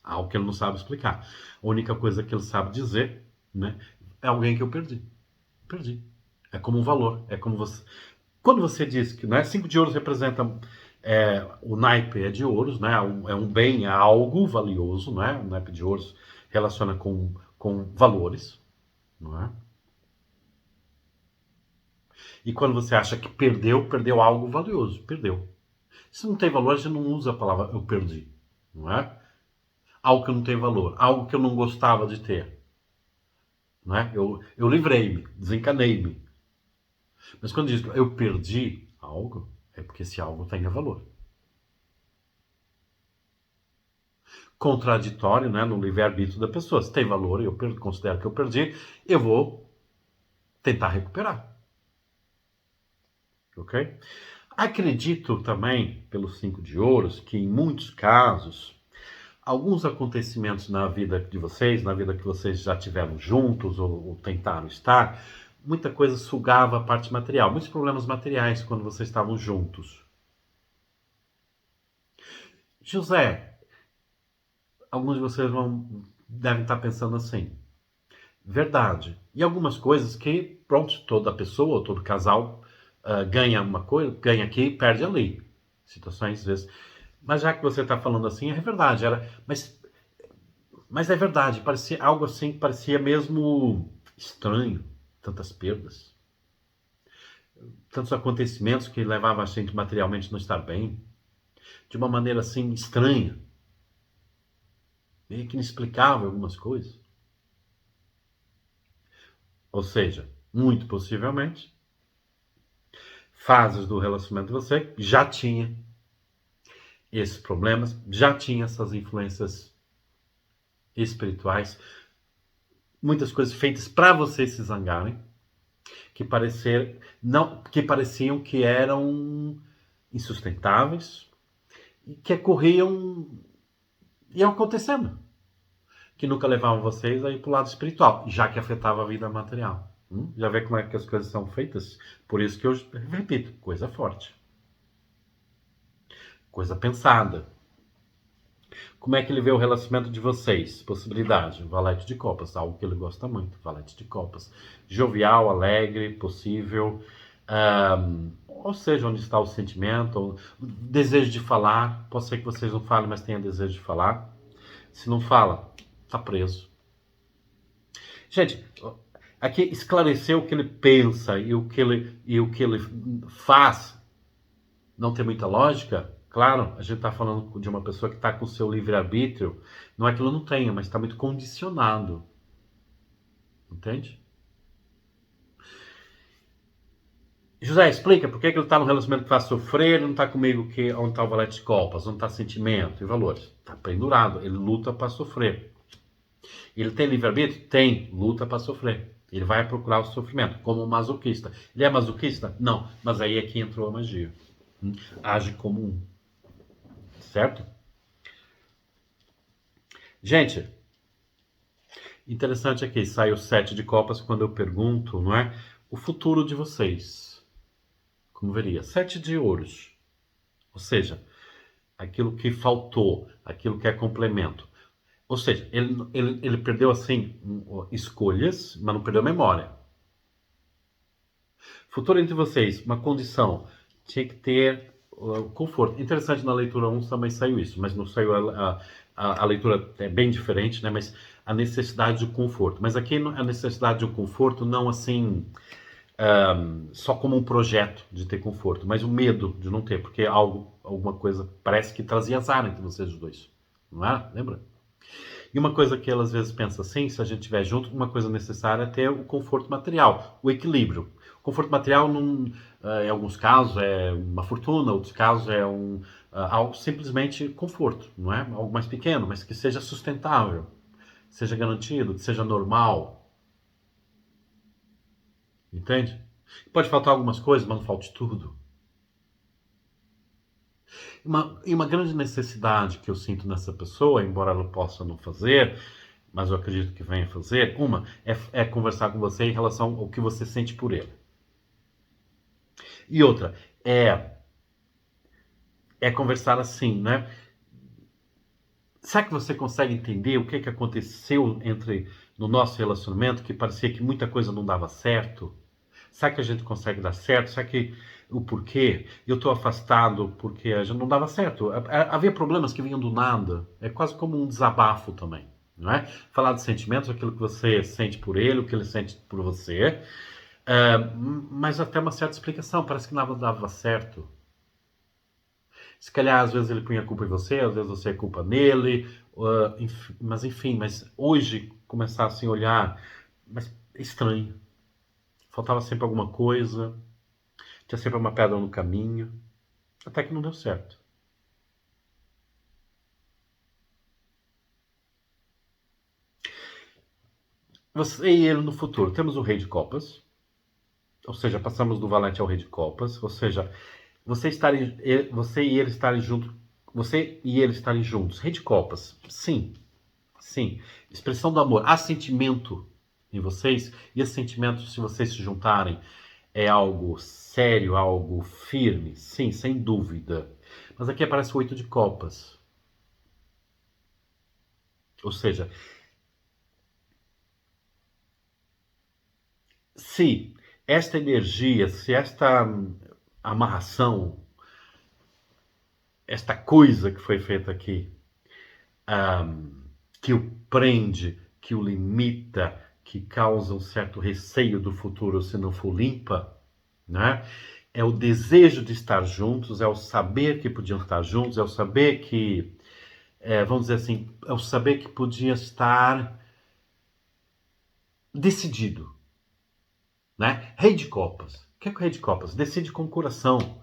Algo que ele não sabe explicar. A única coisa que ele sabe dizer, né, é alguém que eu perdi. Perdi. É como um valor. É como você. Quando você diz que, né, 5 de ouros representa o naipe é de ouros, né, é um bem, é algo valioso, né, o naipe de ouros relaciona com valores, não é? E quando você acha que perdeu, perdeu algo valioso, perdeu. Se não tem valor, a gente não usa a palavra eu perdi, não é? Algo que não tem valor, algo que eu não gostava de ter, não é? Eu livrei-me, desencanei-me. Mas quando diz que eu perdi algo, é porque esse algo tenha valor. Contraditório, né, no livre-arbítrio da pessoa. Se tem valor e eu considero que eu perdi, eu vou tentar recuperar. Ok? Acredito também, pelos 5 de ouros, que em muitos casos, alguns acontecimentos na vida de vocês, na vida que vocês já tiveram juntos ou tentaram estar, muita coisa sugava a parte material, muitos problemas materiais quando vocês estavam juntos. José, alguns de vocês devem estar pensando assim, verdade. E algumas coisas que, pronto, toda pessoa, todo casal ganha uma coisa, ganha aqui e perde ali. Situações, às vezes. Mas já que você está falando assim, é verdade. Mas é verdade, parecia algo assim que parecia mesmo estranho. Tantas perdas. Tantos acontecimentos que levavam a gente materialmente a não estar bem. De uma maneira assim estranha. Meio que inexplicável algumas coisas. Ou seja, muito possivelmente, fases do relacionamento de você já tinha esses problemas, já tinha essas influências espirituais, muitas coisas feitas para vocês se zangarem, que pareciam que eram insustentáveis e que iam acontecendo, que nunca levavam vocês a ir para o lado espiritual, já que afetava a vida material. Já vê como é que as coisas são feitas? Por isso que eu repito, coisa forte. Coisa pensada. Como é que ele vê o relacionamento de vocês? Possibilidade, valete de copas, algo que ele gosta muito, valete de copas. Jovial, alegre, possível. Ou seja, onde está o sentimento, o desejo de falar. Pode ser que vocês não falem, mas tenha desejo de falar. Se não fala, está preso. Gente, aqui esclarecer o que ele pensa e o que ele faz não tem muita lógica. Claro, a gente está falando de uma pessoa que está com o seu livre-arbítrio. Não é que ele não tenha, mas está muito condicionado. Entende? José, explica por que ele está num relacionamento que faz sofrer e não está comigo onde está o valete de copas, onde está sentimento e valores. Está pendurado, ele luta para sofrer. Ele tem livre-arbítrio? Tem, luta para sofrer. Ele vai procurar o sofrimento, como um masoquista. Ele é masoquista? Não, mas aí é que entrou a magia. Age como um. Certo? Gente, interessante aqui, sai o 7 de copas quando eu pergunto, não é? O futuro de vocês. Como veria? 7 de ouros. Ou seja, aquilo que faltou, aquilo que é complemento. Ou seja, ele perdeu, assim, escolhas, mas não perdeu memória. Futuro entre vocês, uma condição. Tinha que ter conforto. Interessante, na leitura 1 também saiu isso, mas não saiu a leitura é bem diferente, né? Mas a necessidade do conforto. Mas aqui a necessidade do conforto não assim só como um projeto de ter conforto, mas o medo de não ter, porque alguma coisa parece que trazia azar entre vocês dois, não é? Lembra? E uma coisa que ela às vezes pensa assim, se a gente estiver junto, uma coisa necessária é ter o conforto material, o equilíbrio. Conforto material, em alguns casos, é uma fortuna, outros casos é algo simplesmente conforto, não é? Algo mais pequeno, mas que seja sustentável, seja garantido, que seja normal, entende? Pode faltar algumas coisas, mas não falte tudo. E uma grande necessidade que eu sinto nessa pessoa, embora ela possa não fazer, mas eu acredito que venha fazer, é conversar com você em relação ao que você sente por ele. E outra, é conversar assim, né? Será que você consegue entender o que aconteceu no nosso relacionamento, que parecia que muita coisa não dava certo? Será que a gente consegue dar certo? Será que o porquê? Eu estou afastado porque a gente não dava certo. Havia problemas que vinham do nada. É quase como um desabafo também, não é? Falar de sentimentos, aquilo que você sente por ele, o que ele sente por você, mas até uma certa explicação. Parece que nada dava certo. Se calhar às vezes ele punha a culpa em você, às vezes você é culpa nele, mas hoje começar assim a olhar, mas é estranho. Faltava sempre alguma coisa, tinha sempre uma pedra no caminho, até que não deu certo. Você e ele no futuro, temos o Rei de Copas, ou seja, passamos do Valente ao Rei de Copas, ou seja, você e ele estarem juntos, você e ele estarem juntos, Rei de Copas, sim, sim, expressão do amor, há sentimento em vocês, e esse sentimento, se vocês se juntarem, é algo sério, algo firme, sim, sem dúvida. Mas aqui aparece o Oito de Copas, ou seja, se esta energia, se esta amarração, esta coisa que foi feita aqui, que o prende, que o limita, que causa um certo receio do futuro se não for limpa, né? É o desejo de estar juntos, é o saber que podiam estar juntos, é o saber que, vamos dizer assim, é o saber que podia estar decidido, né? Rei de Copas. O que é o Rei de Copas? Decide com o coração,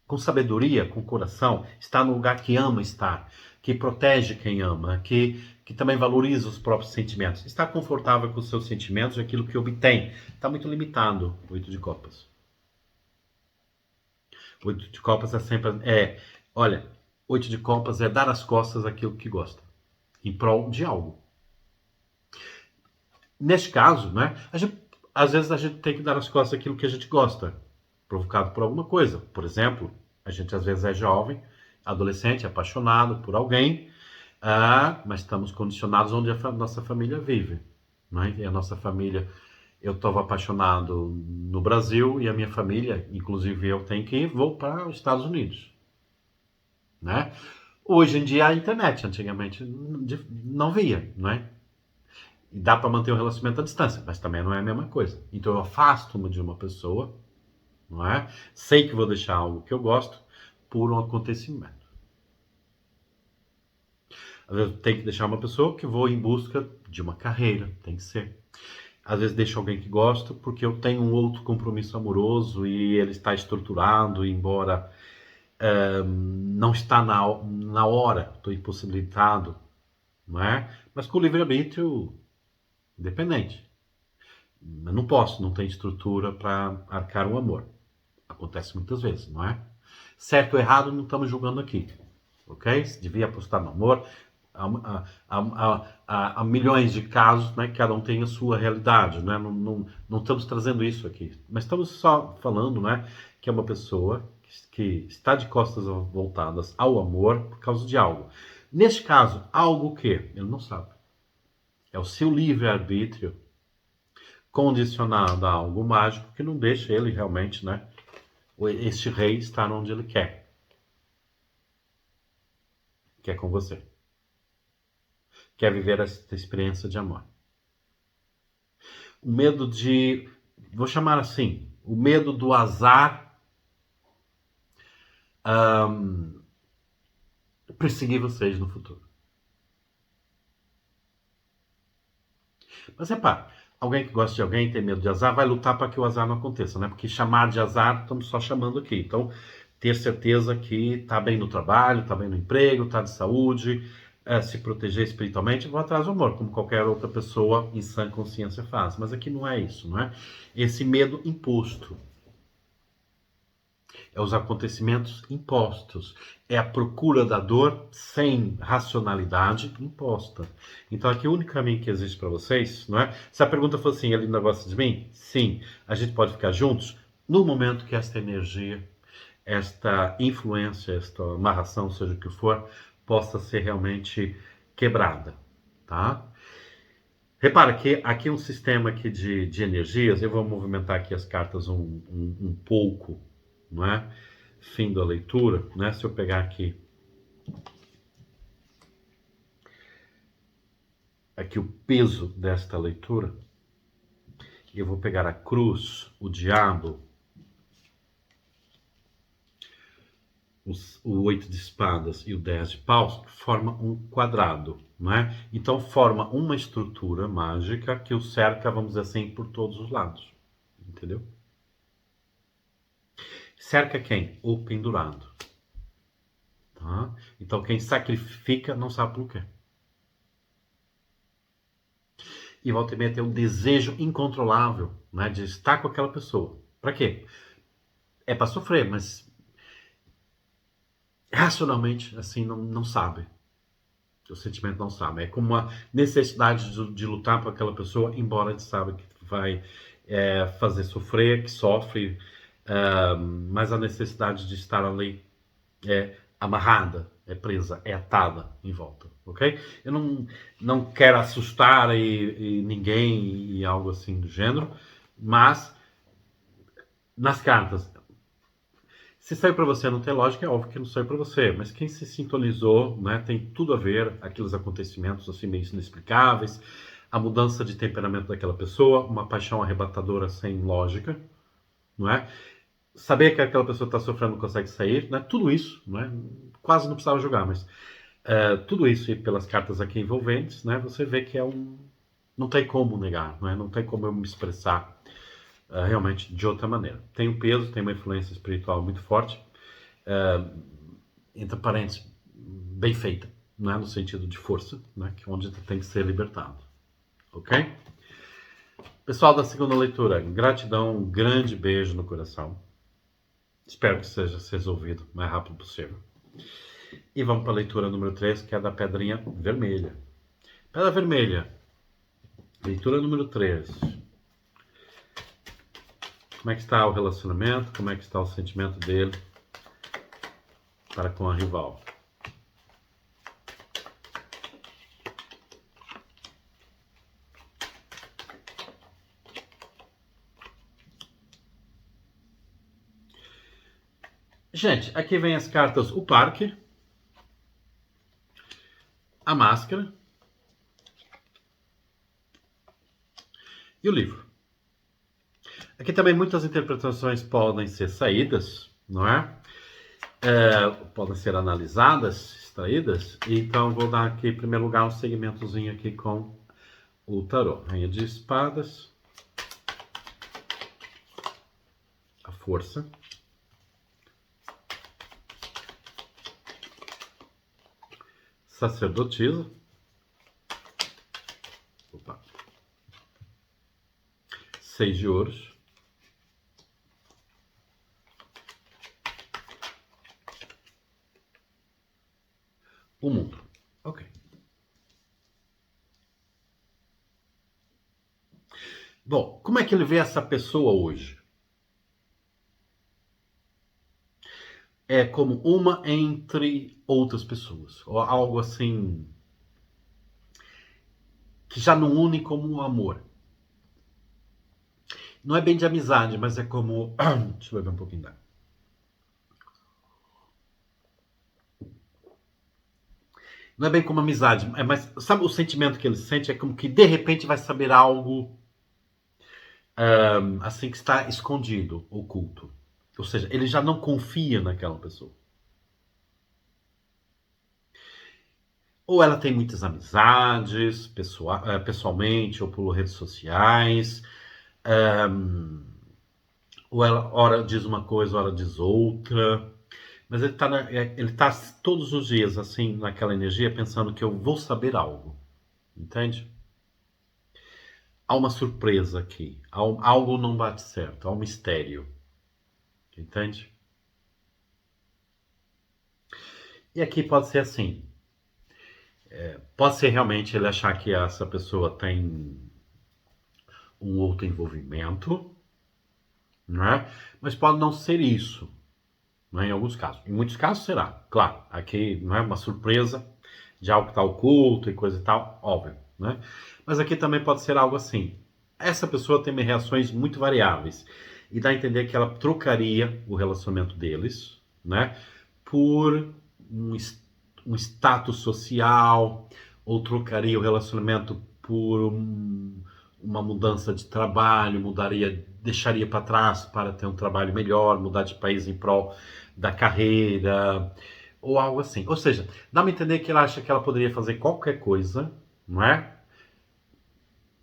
com sabedoria, com coração, está no lugar que ama estar, que protege quem ama, que também valoriza os próprios sentimentos. Está confortável com os seus sentimentos e aquilo que obtém. Está muito limitado o Oito de Copas. O Oito de Copas é sempre. Olha, Oito de Copas é dar as costas àquilo que gosta, em prol de algo. Neste caso, né, às vezes a gente tem que dar as costas àquilo que a gente gosta, provocado por alguma coisa. Por exemplo, a gente às vezes é jovem, adolescente, apaixonado por alguém, mas estamos condicionados onde a nossa família vive. Né? E a nossa família, eu estava apaixonado no Brasil e a minha família, inclusive eu, tenho que ir, vou para os Estados Unidos. Né? Hoje em dia a internet, antigamente não via, não é? E dá para manter o relacionamento à distância, mas também não é a mesma coisa. Então eu afasto-me de uma pessoa, não é? Sei que vou deixar algo que eu gosto por um acontecimento. Às vezes tem que deixar uma pessoa que vou em busca de uma carreira, tem que ser. Às vezes deixo alguém que gosto porque eu tenho um outro compromisso amoroso e ele está estruturado, embora não está na hora, estou impossibilitado, não é? Mas com o livre-arbítrio independente. Eu não posso, não tem estrutura para arcar o amor. Acontece muitas vezes, não é? Certo ou errado, não estamos julgando aqui. Ok? Se devia apostar no amor. Há milhões de casos, né? Cada um tem a sua realidade, né? Não estamos trazendo isso aqui. Mas estamos só falando, né? Que é uma pessoa que está de costas voltadas ao amor por causa de algo. Neste caso, algo que ele não sabe. É o seu livre-arbítrio condicionado a algo mágico que não deixa ele realmente, né? Este rei estar onde ele quer. Que é com você. Quer viver essa experiência de amor. O medo de, vou chamar assim, o medo do azar perseguir vocês no futuro. Mas repare, Alguém que gosta de alguém, tem medo de azar, vai lutar para que o azar não aconteça, né? Porque chamar de azar, estamos só chamando aqui. Então, ter certeza que está bem no trabalho, está bem no emprego, está de saúde, se proteger espiritualmente, vou atrás do amor, como qualquer outra pessoa em sã consciência faz. Mas aqui não é isso, não é? Esse medo imposto. É os acontecimentos impostos. É a procura da dor sem racionalidade imposta. Então aqui o único caminho que existe para vocês, não é? Se a pergunta for assim, ele ainda gosta de mim? Sim. A gente pode ficar juntos? No momento que esta energia, esta influência, esta amarração, seja o que for, possa ser realmente quebrada, tá? Repara que aqui é um sistema aqui de energias, eu vou movimentar aqui as cartas um pouco, não é? Fim da leitura, né? Se eu pegar aqui o peso desta leitura, eu vou pegar a cruz, o diabo, o 8 de espadas e o 10 de paus, que forma um quadrado, né? Então forma uma estrutura mágica que o cerca, vamos dizer assim, por todos os lados, entendeu? Cerca quem? O pendurado. Tá? Então quem sacrifica não sabe por quê. E volta e meia tem um desejo incontrolável, né, de estar com aquela pessoa. Para quê? É para sofrer, mas racionalmente assim não sabe. O sentimento não sabe. É como uma necessidade de lutar por aquela pessoa, embora ele saiba que vai fazer sofrer, que sofre, mas a necessidade de estar ali é amarrada, é presa, é atada em volta, ok? Eu não quero assustar e ninguém e algo assim do gênero, mas nas cartas, se saiu para você não tem lógica, é óbvio que não saiu para você, mas quem se sintonizou, né, tem tudo a ver aqueles acontecimentos assim meio inexplicáveis, a mudança de temperamento daquela pessoa, uma paixão arrebatadora sem lógica, não é? Saber que aquela pessoa está sofrendo não consegue sair, né? Tudo isso, né? Quase não precisava julgar, mas tudo isso e pelas cartas aqui envolventes, né? Você vê que não tem como negar, né? Não tem como eu me expressar realmente de outra maneira. Tem um peso, tem uma influência espiritual muito forte, entre parênteses, bem feita, né? No sentido de força, né? Que onde tem que ser libertado, ok? Pessoal da segunda leitura, gratidão, um grande beijo no coração. Espero que seja resolvido o mais rápido possível. E vamos para a leitura número 3, que é da pedrinha vermelha. Pedra vermelha, leitura número 3. Como é que está o relacionamento? Como é que está o sentimento dele para com a rival? Gente, aqui vem as cartas o parque, a máscara e o livro. Aqui também muitas interpretações podem ser saídas, não é? Podem ser analisadas, extraídas. Então vou dar aqui em primeiro lugar um segmentozinho aqui com o tarô. Rainha de espadas, a força, sacerdotisa, opa, 6 de ouros, o mundo. Ok. Bom, como é que ele vê essa pessoa hoje? É como uma entre outras pessoas, ou algo assim que já não une como um amor. Não é bem de amizade, mas é como. Deixa eu beber um pouquinho d'água. Não é bem como amizade, mas sabe o sentimento que ele sente? É como que de repente vai saber algo assim que está escondido, oculto. Ou seja, ele já não confia naquela pessoa. Ou ela tem muitas amizades, pessoalmente ou por redes sociais. Um, ou ela ora diz uma coisa, ora diz outra. Mas ele tá todos os dias, assim, naquela energia, pensando que eu vou saber algo. Entende? Há uma surpresa aqui. Algo não bate certo. Há um mistério. Entende? E aqui pode ser assim. Pode ser realmente ele achar que essa pessoa tem um outro envolvimento, não é? Mas pode não ser isso, não é? Em alguns casos. Em muitos casos será, claro. Aqui não é uma surpresa de algo que está oculto e coisa e tal, óbvio, né? Mas aqui também pode ser algo assim. Essa pessoa tem reações muito variáveis e dá a entender que ela trocaria o relacionamento deles, né? Por um, um status social, ou trocaria o relacionamento por uma mudança de trabalho, deixaria para trás para ter um trabalho melhor, mudar de país em prol da carreira, ou algo assim. Ou seja, dá-me a entender que ela acha que ela poderia fazer qualquer coisa, não é?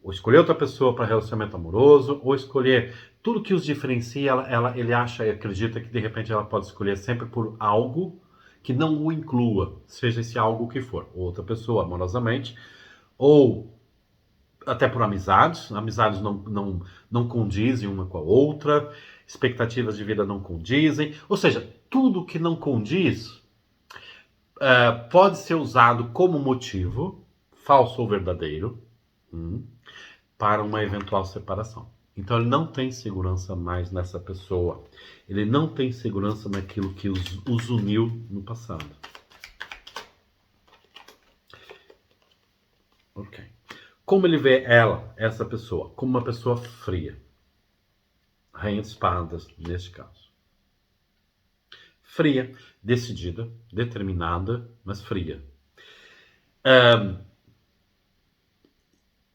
Ou escolher outra pessoa para relacionamento amoroso, ou escolher tudo que os diferencia, ele acha e acredita que de repente ela pode escolher sempre por algo que não o inclua, seja esse algo que for, outra pessoa amorosamente, ou até por amizades, amizades não condizem uma com a outra, expectativas de vida não condizem, ou seja, tudo que não condiz pode ser usado como motivo, falso ou verdadeiro, para uma eventual separação. Então ele não tem segurança mais nessa pessoa. Ele não tem segurança naquilo que os uniu no passado. Ok. Como ele vê essa pessoa? Como uma pessoa fria. Rainha de espadas, neste caso. Fria, decidida, determinada, mas fria.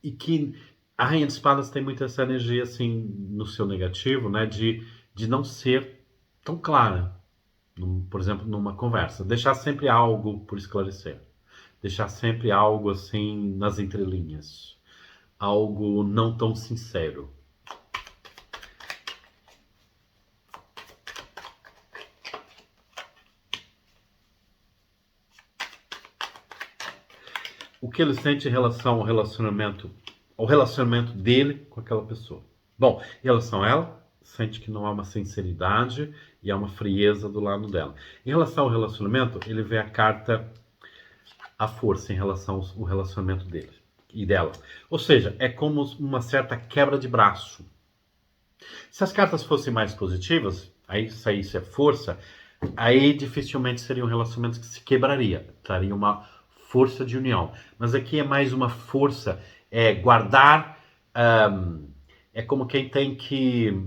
E que a Rainha de Espadas tem muito essa energia, assim, no seu negativo, né? De não ser tão clara. Por exemplo, numa conversa. Deixar sempre algo por esclarecer. Deixar sempre algo, assim, nas entrelinhas. Algo não tão sincero. O que ele sente em relação ao relacionamento dele com aquela pessoa. Bom, em relação a ela, sente que não há uma sinceridade e há uma frieza do lado dela. Em relação ao relacionamento, ele vê a carta a força em relação ao relacionamento dele e dela. Ou seja, é como uma certa quebra de braço. Se as cartas fossem mais positivas, aí saísse a força, aí dificilmente seria um relacionamento que se quebraria, traria uma força de união. Mas aqui é mais uma força, é guardar, é como quem tem que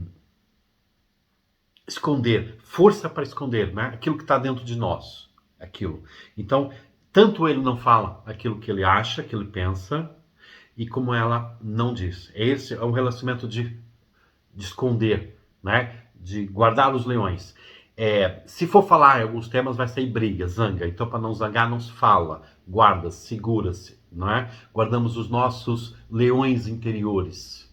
esconder, força para esconder, né? Aquilo que está dentro de nós, aquilo. Então, tanto ele não fala aquilo que ele acha, que ele pensa, e como ela não diz. Esse é um relacionamento de esconder, né? De guardar os leões. Se for falar em alguns temas, vai sair briga, zanga. Então, para não zangar, não se fala. Guarda-se, segura-se, não é? Guardamos os nossos leões interiores.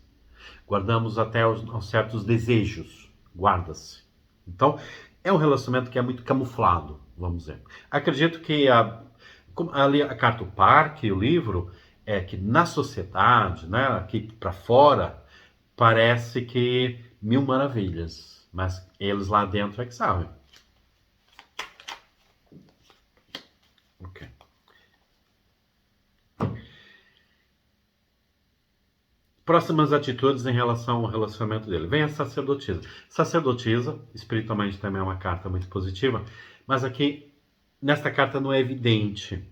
Guardamos até os certos desejos. Guarda-se. Então, é um relacionamento que é muito camuflado, vamos dizer. Acredito que ali a carta do parque, o livro, é que na sociedade, né, aqui para fora, parece que mil maravilhas, mas eles lá dentro é que sabem. Ok. Próximas atitudes em relação ao relacionamento dele. Vem a sacerdotisa. Sacerdotisa, espiritualmente também é uma carta muito positiva, mas aqui, nesta carta não é evidente,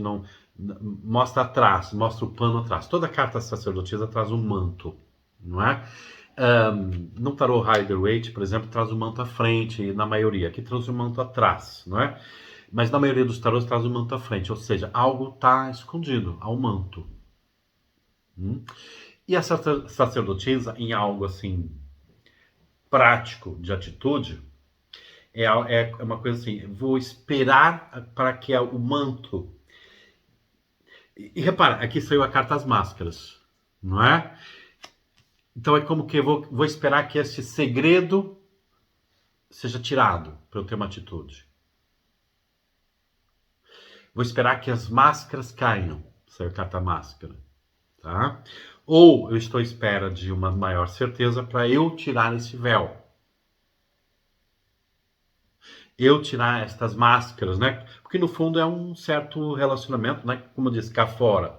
não mostra atrás, mostra o pano atrás. Toda carta sacerdotisa traz um manto, não é? No tarô Rider-Waite, por exemplo, traz o manto à frente, na maioria. Aqui traz o manto atrás, não é? Mas na maioria dos tarôs traz o manto à frente, ou seja, algo está escondido, há um manto. E a sacerdotisa, em algo assim prático de atitude, é uma coisa assim: vou esperar para que o manto E repara, aqui saiu a carta das máscaras, não é? Então é como que eu vou esperar que esse segredo seja tirado para eu ter uma atitude. Vou esperar que as máscaras caiam. Saiu a carta máscara, tá? Ou eu estou à espera de uma maior certeza para eu tirar esse véu. Eu tirar estas máscaras, né? Porque no fundo é um certo relacionamento, né? Como eu disse, cá fora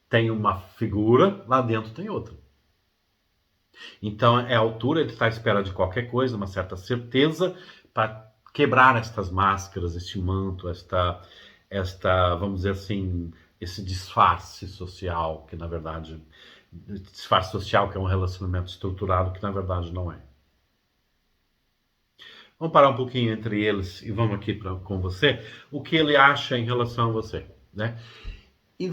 tem uma figura, lá dentro tem outra. Então é a altura, ele está à espera de qualquer coisa, uma certa certeza, para quebrar estas máscaras, este manto, vamos dizer assim, esse disfarce social, que na verdade, disfarce social que é um relacionamento estruturado, que na verdade não é. Vamos parar um pouquinho entre eles e vamos aqui com você, o que ele acha em relação a você, né? E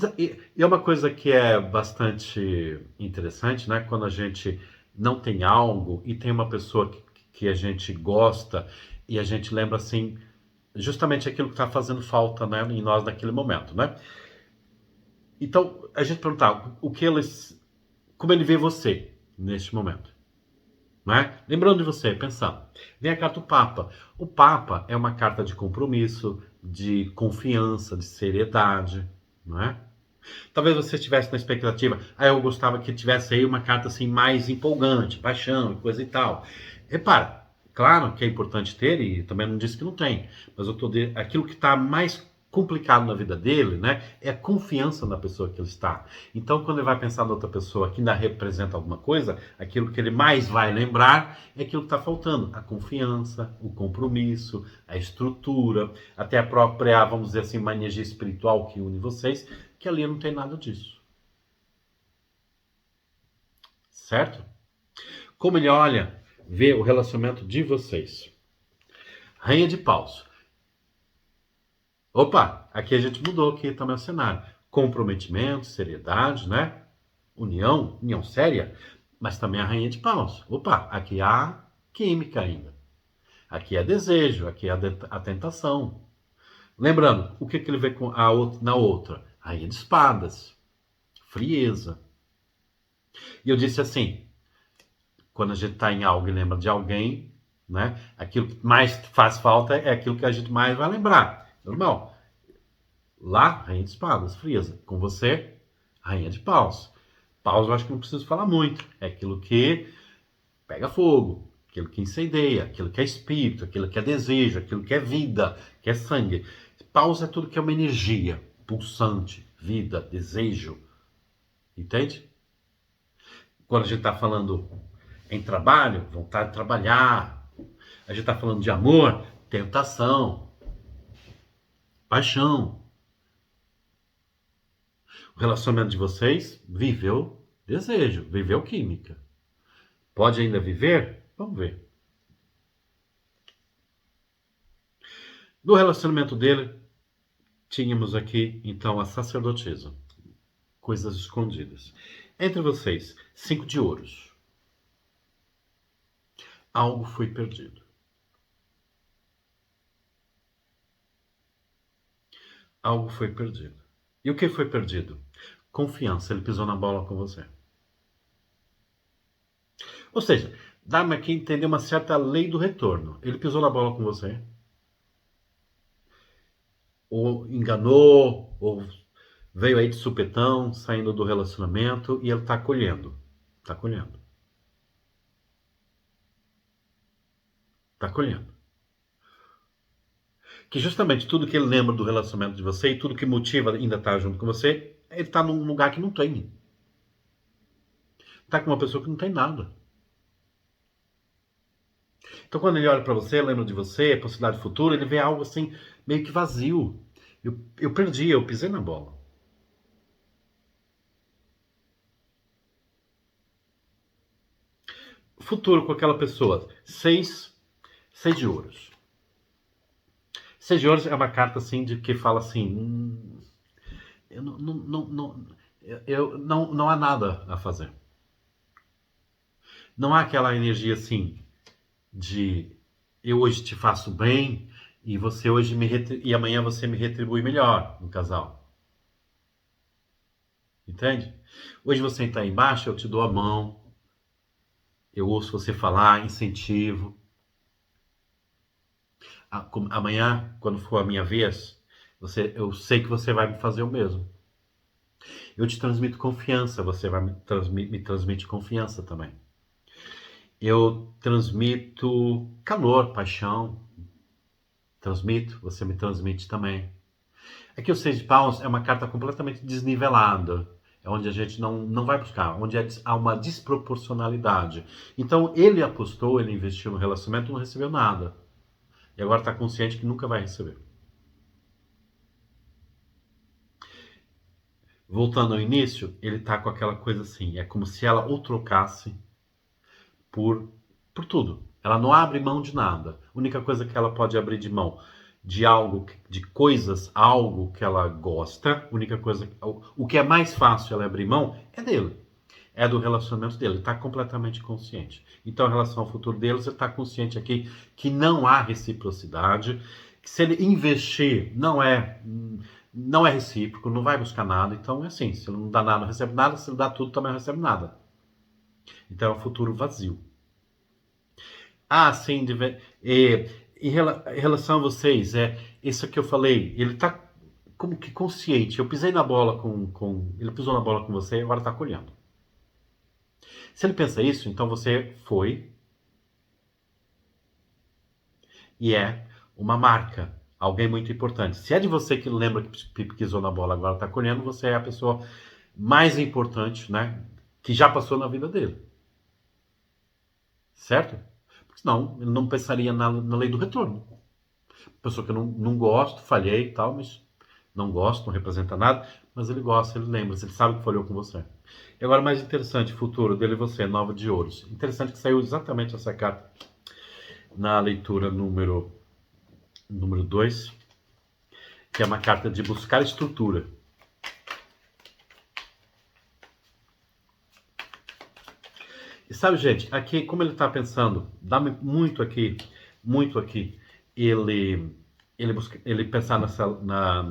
é uma coisa que é bastante interessante, né? Quando a gente não tem algo e tem uma pessoa que a gente gosta e a gente lembra assim, justamente aquilo que está fazendo falta, né, em nós naquele momento, né? Então, a gente perguntar como ele vê você neste momento, né? Lembrando de você, pensando. Vem a carta do Papa. O Papa é uma carta de compromisso, de confiança, de seriedade, não é? Talvez você estivesse na expectativa, eu gostava que tivesse aí uma carta assim mais empolgante, paixão, coisa e tal. Repara, claro que é importante ter, e também não disse que não tem, mas aquilo que está mais complicado na vida dele, né, é a confiança na pessoa que ele está. Então, quando ele vai pensar na outra pessoa que ainda representa alguma coisa, aquilo que ele mais vai lembrar é aquilo que está faltando, a confiança, o compromisso, a estrutura, até a própria, vamos dizer assim, uma energia espiritual que une vocês, que ali não tem nada disso. Certo? Como ele olha, vê o relacionamento de vocês. Rainha de Paus. Opa, aqui a gente mudou aqui também o cenário. Comprometimento, seriedade, né? União séria, mas também a Rainha de Paus. Opa, aqui há química ainda. Aqui é desejo, aqui é a tentação. Lembrando, o que ele vê na outra? Rainha de Espadas, frieza. E eu disse assim, quando a gente está em algo e lembra de alguém, né? Aquilo que mais faz falta é aquilo que a gente mais vai lembrar. Normal. Lá, Rainha de Espadas, frieza. Com você, Rainha de Paus. Paus eu acho que não preciso falar muito. É aquilo que pega fogo, aquilo que incendeia, aquilo que é espírito, aquilo que é desejo, aquilo que é vida, que é sangue. Paus é tudo que é uma energia pulsante, vida, desejo. Entende? Quando a gente está falando em trabalho, vontade de trabalhar. A gente está falando de amor, tentação, paixão. O relacionamento de vocês viveu desejo, viveu química. Pode ainda viver? Vamos ver. No relacionamento dele, tínhamos aqui, então, a sacerdotisa. Coisas escondidas. Entre vocês, 5 de ouros. Algo foi perdido. Algo foi perdido. E o que foi perdido? Confiança. Ele pisou na bola com você. Ou seja, dá-me aqui entender uma certa lei do retorno. Ele pisou na bola com você. Ou enganou, ou veio aí de supetão, saindo do relacionamento, e ele está colhendo. Está colhendo. Está colhendo. Que justamente tudo que ele lembra do relacionamento de você e tudo que motiva ainda estar junto com você, ele está num lugar que não tem. Está com uma pessoa que não tem nada. Então quando ele olha para você, lembra de você, possibilidade futura, ele vê algo assim, meio que vazio. Eu perdi, eu pisei na bola. Futuro com aquela pessoa, seis de ouros. 6 de ouros é uma carta assim de que fala assim, eu não há nada a fazer. Não há aquela energia assim de eu hoje te faço bem e você hoje e amanhã você me retribui melhor no casal. Entende? Hoje você está aí embaixo, eu te dou a mão, eu ouço você falar, incentivo. Amanhã, quando for a minha vez, eu sei que você vai me fazer o mesmo. Eu te transmito confiança, você vai me transmite confiança também. Eu transmito calor, paixão, transmito, você me transmite também. É que o Seis de Paus é uma carta completamente desnivelada. É onde a gente não vai buscar, onde há uma desproporcionalidade. Então ele apostou, ele investiu no relacionamento, não recebeu nada. E agora está consciente que nunca vai receber. Voltando ao início, ele está com aquela coisa assim, é como se ela o trocasse por, por tudo. Ela não abre mão de nada. A única coisa que ela pode abrir de mão de algo, de coisas, algo que ela gosta, a única coisa, o que é mais fácil ela abrir mão é dele. É do relacionamento dele, ele está completamente consciente. Então, em relação ao futuro deles, ele está consciente aqui que não há reciprocidade, que se ele investir, não é recíproco, não vai buscar nada. Então, é assim, se ele não dá nada, não recebe nada, se ele dá tudo, também não recebe nada. Então, é um futuro vazio. Ah, sim, em relação a vocês, isso que eu falei, ele está como que consciente. Eu pisei na bola ele pisou na bola com você e agora está colhendo. Se ele pensa isso, então você foi e é uma marca, alguém muito importante. Se é de você que lembra que pisou na bola agora está colhendo, você é a pessoa mais importante, né, que já passou na vida dele. Certo? Porque senão ele não pensaria na lei do retorno. Pessoa que eu não gosto, falhei e tal, mas não gosto, não representa nada, mas ele gosta, ele lembra, ele sabe que falhou com você. E agora, mais interessante, futuro dele e você, nova de ouros. Interessante que saiu exatamente essa carta na leitura número 2, que é uma carta de buscar estrutura. E sabe, gente, aqui, como ele está pensando, dá-me muito aqui, ele pensar na,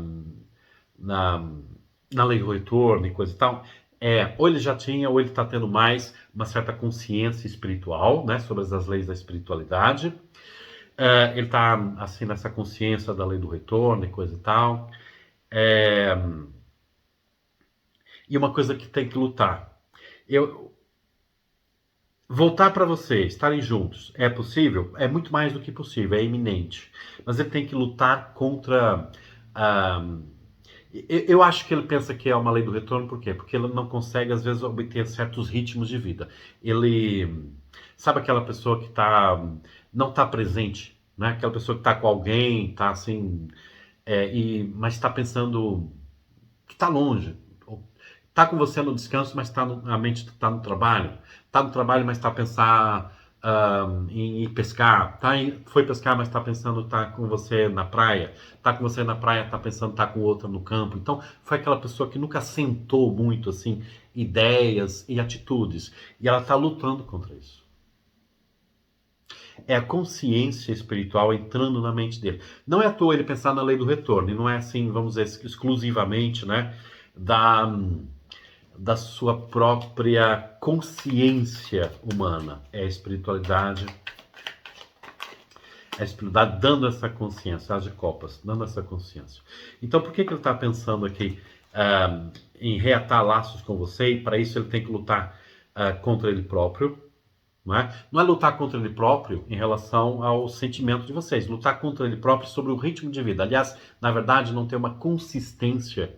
na lei do retorno e coisa e tal, ou ele já tinha, ou ele está tendo mais uma certa consciência espiritual, né, sobre as leis da espiritualidade. Ele está, assim, nessa consciência da lei do retorno e coisa e tal. É, e uma coisa que tem que lutar. Eu, Voltar para você, estarem juntos, é possível? É muito mais do que possível, é iminente. Mas ele tem que lutar contra. ah, eu acho que ele pensa que é uma lei do retorno, por quê? Porque ele não consegue, às vezes, obter certos ritmos de vida. Ele. Sabe aquela pessoa que não está presente, né? Aquela pessoa que está com alguém, está assim. Mas está pensando que está longe. Está com você no descanso, mas a mente está no trabalho. Está no trabalho, mas está a pensar em ir pescar. Foi pescar, mas está pensando estar com você na praia. Está com você na praia, está pensando estar com outra no campo. Então, foi aquela pessoa que nunca sentou muito assim ideias e atitudes. E ela está lutando contra isso. É a consciência espiritual entrando na mente dele. Não é à toa ele pensar na lei do retorno. E não é assim, vamos dizer, exclusivamente, né, da sua própria consciência humana. É a espiritualidade dando essa consciência, as de copas, dando essa consciência. Então, por que ele está pensando aqui em reatar laços com você? E para isso ele tem que lutar contra ele próprio. Não é lutar contra ele próprio em relação ao sentimento de vocês, lutar contra ele próprio sobre o ritmo de vida. Aliás, na verdade, não ter uma consistência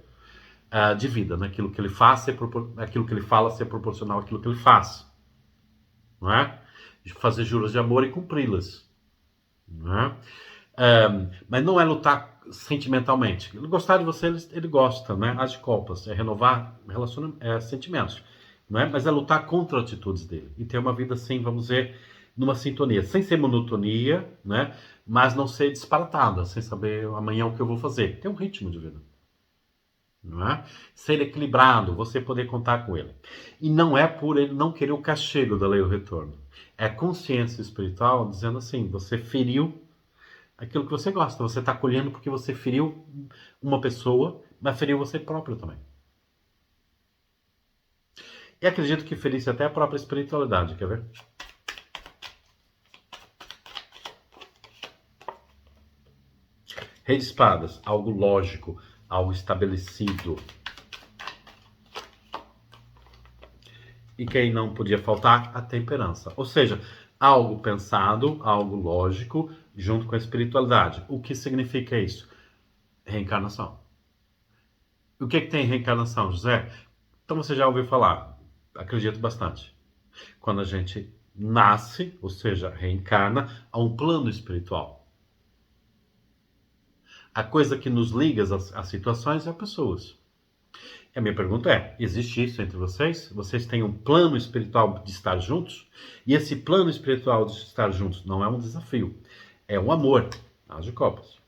de vida, né? Aquilo que ele faz, aquilo que ele fala ser proporcional àquilo que ele faz, não é? De fazer juras de amor e cumpri-las, não é? Mas não é lutar sentimentalmente. Ele gostar de você, ele gosta, né? As de copas, é renovar sentimentos, não é? Mas é lutar contra atitudes dele e ter uma vida assim, vamos dizer, numa sintonia, sem ser monotonia, né? Mas não ser disparatada, sem saber amanhã o que eu vou fazer. Tem um ritmo de vida. Não é? Ser equilibrado, você poder contar com ele. E não é por ele não querer o castigo da lei do retorno. É a consciência espiritual dizendo assim: você feriu aquilo que você gosta. Você está colhendo porque você feriu uma pessoa, mas feriu você próprio também. E acredito que ferisse até a própria espiritualidade, quer ver? Rei de espadas, algo lógico, algo estabelecido. E quem não podia faltar? A temperança. Ou seja, algo pensado, algo lógico, junto com a espiritualidade. O que significa isso? Reencarnação. O que tem reencarnação, José? Então você já ouviu falar, acredito bastante. Quando a gente nasce, ou seja, reencarna, a um plano espiritual. A coisa que nos liga às situações é a pessoas. E a minha pergunta é: existe isso entre vocês? Vocês têm um plano espiritual de estar juntos? E esse plano espiritual de estar juntos não é um desafio, é um amor. As de copas.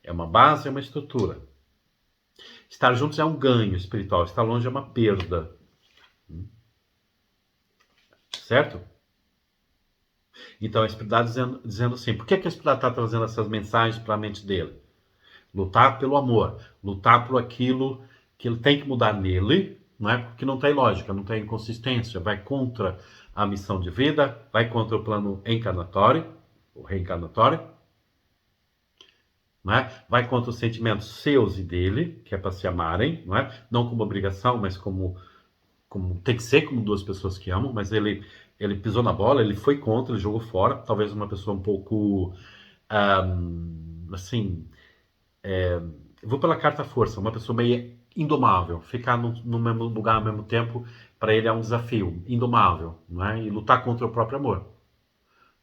É uma base, é uma estrutura. Estar juntos é um ganho espiritual, estar longe é uma perda. Certo? Então a espiritualidade dizendo assim, por que a espiritualidade está trazendo essas mensagens para a mente dele? Lutar pelo amor, lutar por aquilo que ele tem que mudar nele, não é? Porque não tem lógica, não tem consistência, vai contra a missão de vida, vai contra o plano encarnatório, o reencarnatório, não é? Vai contra os sentimentos seus e dele, que é para se amarem, não é? Não como obrigação, mas como tem que ser como duas pessoas que amam, mas ele pisou na bola, ele foi contra, ele jogou fora, talvez uma pessoa um pouco assim, eu vou pela carta força, uma pessoa meio indomável, ficar no mesmo lugar ao mesmo tempo, para ele é um desafio, indomável, não é? E lutar contra o próprio amor,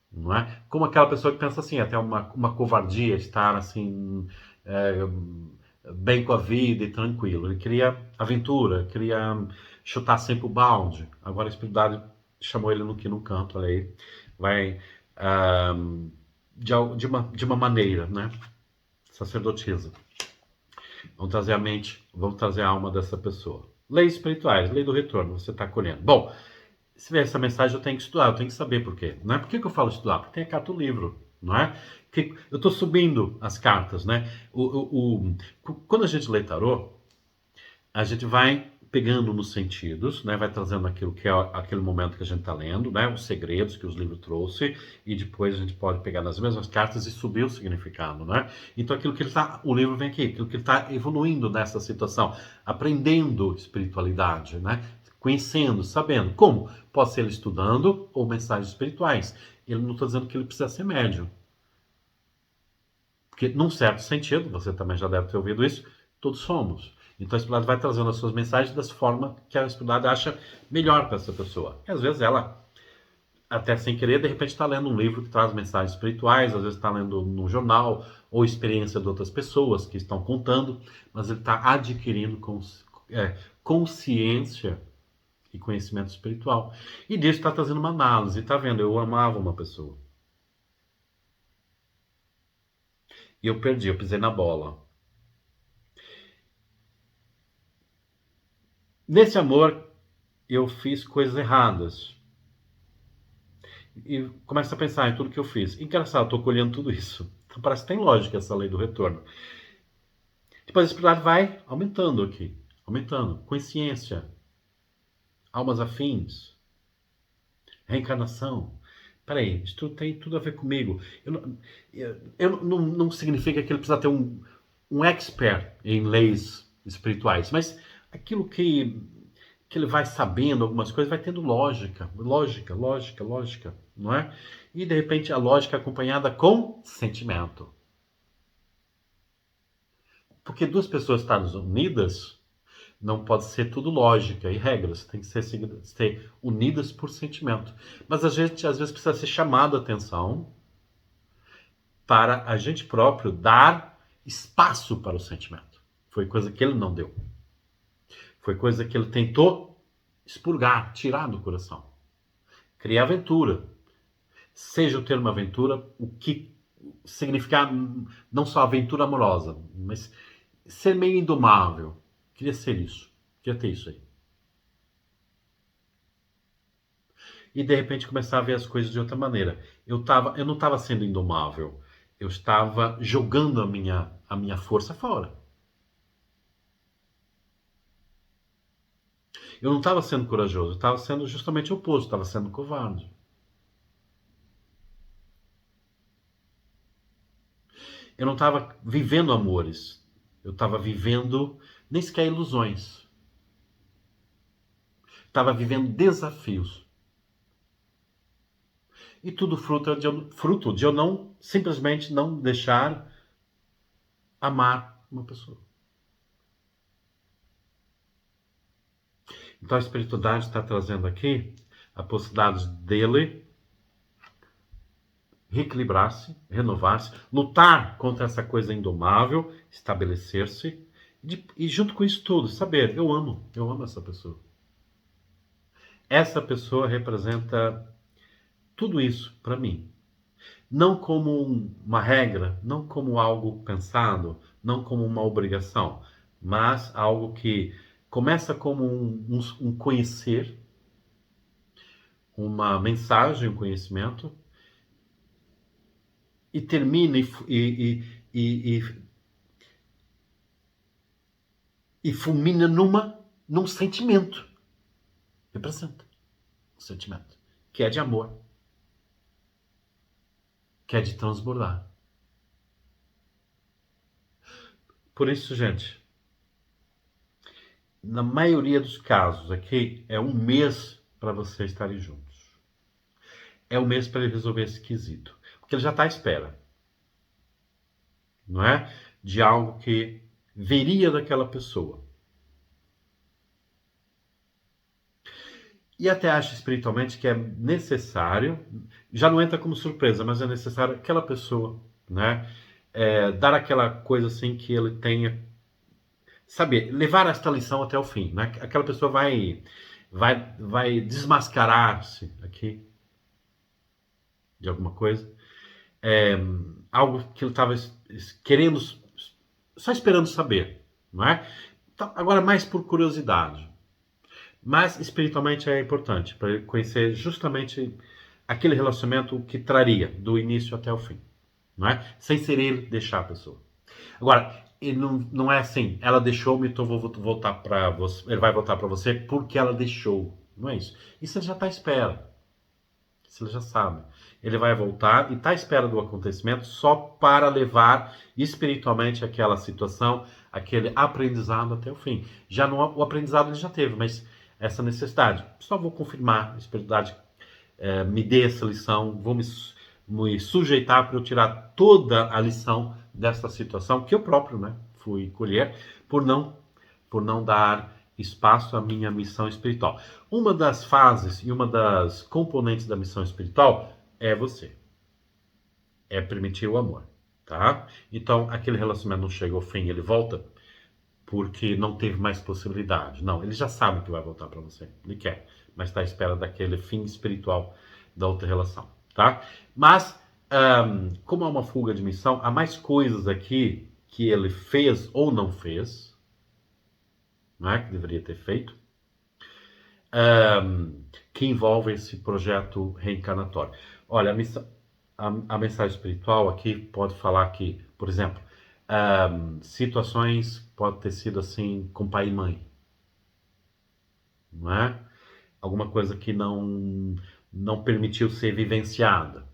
não é? Como aquela pessoa que pensa assim, até uma covardia estar assim, bem com a vida e tranquilo. Ele queria aventura, queria chutar sempre o balde. Agora a espiritualidade chamou ele no canto, olha aí, vai de uma maneira, né? Sacerdotisa. Vamos trazer a mente, vamos trazer a alma dessa pessoa. Leis espirituais, lei do retorno, você está colhendo. Bom, se vier essa mensagem eu tenho que estudar, eu tenho que saber por quê. Não é por que eu falo estudar? Porque tem a carta do livro, não é? Que eu estou subindo as cartas, né? Quando a gente lê tarô, a gente vai pegando nos sentidos, né? Vai trazendo aquilo que é aquele momento que a gente está lendo, né? Os segredos que os livros trouxe, e depois a gente pode pegar nas mesmas cartas e subir o significado, né? Então aquilo que ele tá, o livro vem aqui, aquilo que ele está evoluindo nessa situação, aprendendo espiritualidade, né? Conhecendo, sabendo. Como? Pode ser ele estudando ou mensagens espirituais. Ele não está dizendo que ele precisa ser médium. Porque, num certo sentido, você também já deve ter ouvido isso, todos somos. Então a espiritualidade vai trazendo as suas mensagens das formas que a espiritualidade acha melhor para essa pessoa. E às vezes ela, até sem querer, de repente está lendo um livro que traz mensagens espirituais, às vezes está lendo num jornal, ou experiência de outras pessoas que estão contando, mas ele está adquirindo consciência e conhecimento espiritual. E disso está trazendo uma análise. Está vendo? Eu amava uma pessoa. E eu perdi, eu pisei na bola. Nesse amor, eu fiz coisas erradas. E começa a pensar em tudo que eu fiz. Engraçado, eu estou colhendo tudo isso. Então parece que tem lógica essa lei do retorno. Depois a espiritualidade vai aumentando aqui. Aumentando. Consciência. Almas afins. Reencarnação. Peraí, isso tem tudo a ver comigo. Não significa que ele precisa ter um expert em leis espirituais, mas aquilo que ele vai sabendo algumas coisas, vai tendo lógica, não é? E de repente a lógica acompanhada com sentimento. Porque duas pessoas estarem unidas, não pode ser tudo lógica e regras, tem que ser unidas por sentimento. Mas a gente às vezes precisa ser chamado a atenção para a gente próprio dar espaço para o sentimento. Foi coisa que ele não deu. Foi coisa que ele tentou expurgar, tirar do coração. Criar aventura. Seja o termo aventura, o que significar não só aventura amorosa, mas ser meio indomável. Queria ser isso. Queria ter isso aí. E de repente começar a ver as coisas de outra maneira. Eu não estava sendo indomável. Eu estava jogando a minha força fora. Eu não estava sendo corajoso, eu estava sendo justamente o oposto, estava sendo covarde. Eu não estava vivendo amores, eu estava vivendo nem sequer ilusões. Estava vivendo desafios. E tudo fruto de eu não, simplesmente não deixar amar uma pessoa. Então a espiritualidade está trazendo aqui a possibilidade dele reequilibrar-se, renovar-se, lutar contra essa coisa indomável, estabelecer-se e junto com isso tudo, saber, eu amo essa pessoa. Essa pessoa representa tudo isso para mim. Não como uma regra, não como algo pensado, não como uma obrigação, mas algo que começa como um conhecer, uma mensagem, um conhecimento, e termina e fulmina num sentimento. Representa um sentimento, que é de amor, que é de transbordar. Por isso, gente, na maioria dos casos aqui, é um mês para vocês estarem juntos. É um mês para ele resolver esse quesito. Porque ele já está à espera. Não é? De algo que viria daquela pessoa. E até acho espiritualmente que é necessário, já não entra como surpresa, mas é necessário aquela pessoa, né? Dar aquela coisa assim que ele tenha, saber, levar esta lição até o fim, né? Aquela pessoa vai desmascarar-se aqui de alguma coisa, algo que ele estava querendo, só esperando saber, não é? Então, agora mais por curiosidade. Mas espiritualmente é importante para ele conhecer justamente aquele relacionamento que traria do início até o fim, não é? Sem ser ele deixar a pessoa. Agora, ele não é assim, ela deixou-me, então vou voltar para você, ele vai voltar para você porque ela deixou. Não é isso. Isso ele já está à espera. Isso ele já sabe. Ele vai voltar e está à espera do acontecimento só para levar espiritualmente aquela situação, aquele aprendizado até o fim. Já não, o aprendizado ele já teve, mas essa necessidade. Só vou confirmar, a espiritualidade me dê essa lição, vou me sujeitar para eu tirar toda a lição dessa situação que eu próprio, né, fui colher por não dar espaço à minha missão espiritual. Uma das fases e uma das componentes da missão espiritual é você. É permitir o amor, tá? Então, aquele relacionamento não chega ao fim, ele volta porque não teve mais possibilidade. Não, ele já sabe que vai voltar para você. Ele quer, mas está à espera daquele fim espiritual da outra relação, tá? Mas, como há uma fuga de missão, há mais coisas aqui que ele fez ou não fez, não é? Que deveria ter feito, que envolve esse projeto reencarnatório. Olha, a mensagem espiritual aqui pode falar que, por exemplo, situações pode ter sido assim com pai e mãe, não é? Alguma coisa que não permitiu ser vivenciada,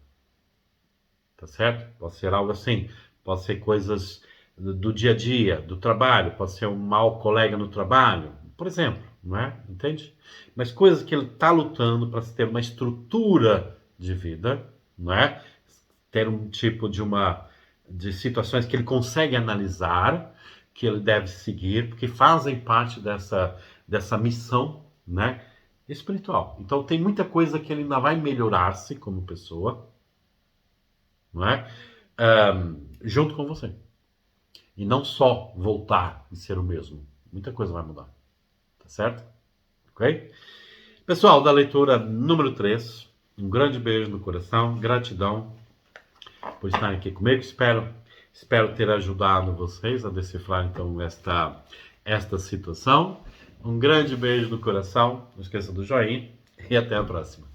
tá certo? Pode ser algo assim, pode ser coisas do dia a dia, do trabalho, pode ser um mau colega no trabalho, por exemplo, não é? Entende? Mas coisas que ele está lutando para ter uma estrutura de vida, não é? Ter um tipo de situações que ele consegue analisar, que ele deve seguir, porque fazem parte dessa missão, né, espiritual. Então tem muita coisa que ele ainda vai melhorar-se como pessoa, não é? Junto com você. E não só voltar e ser o mesmo. Muita coisa vai mudar. Tá certo? Ok? Pessoal, da leitura número 3, um grande beijo no coração, gratidão por estarem aqui comigo. Espero ter ajudado vocês a decifrar então esta situação. Um grande beijo no coração, não esqueça do joinha e até a próxima.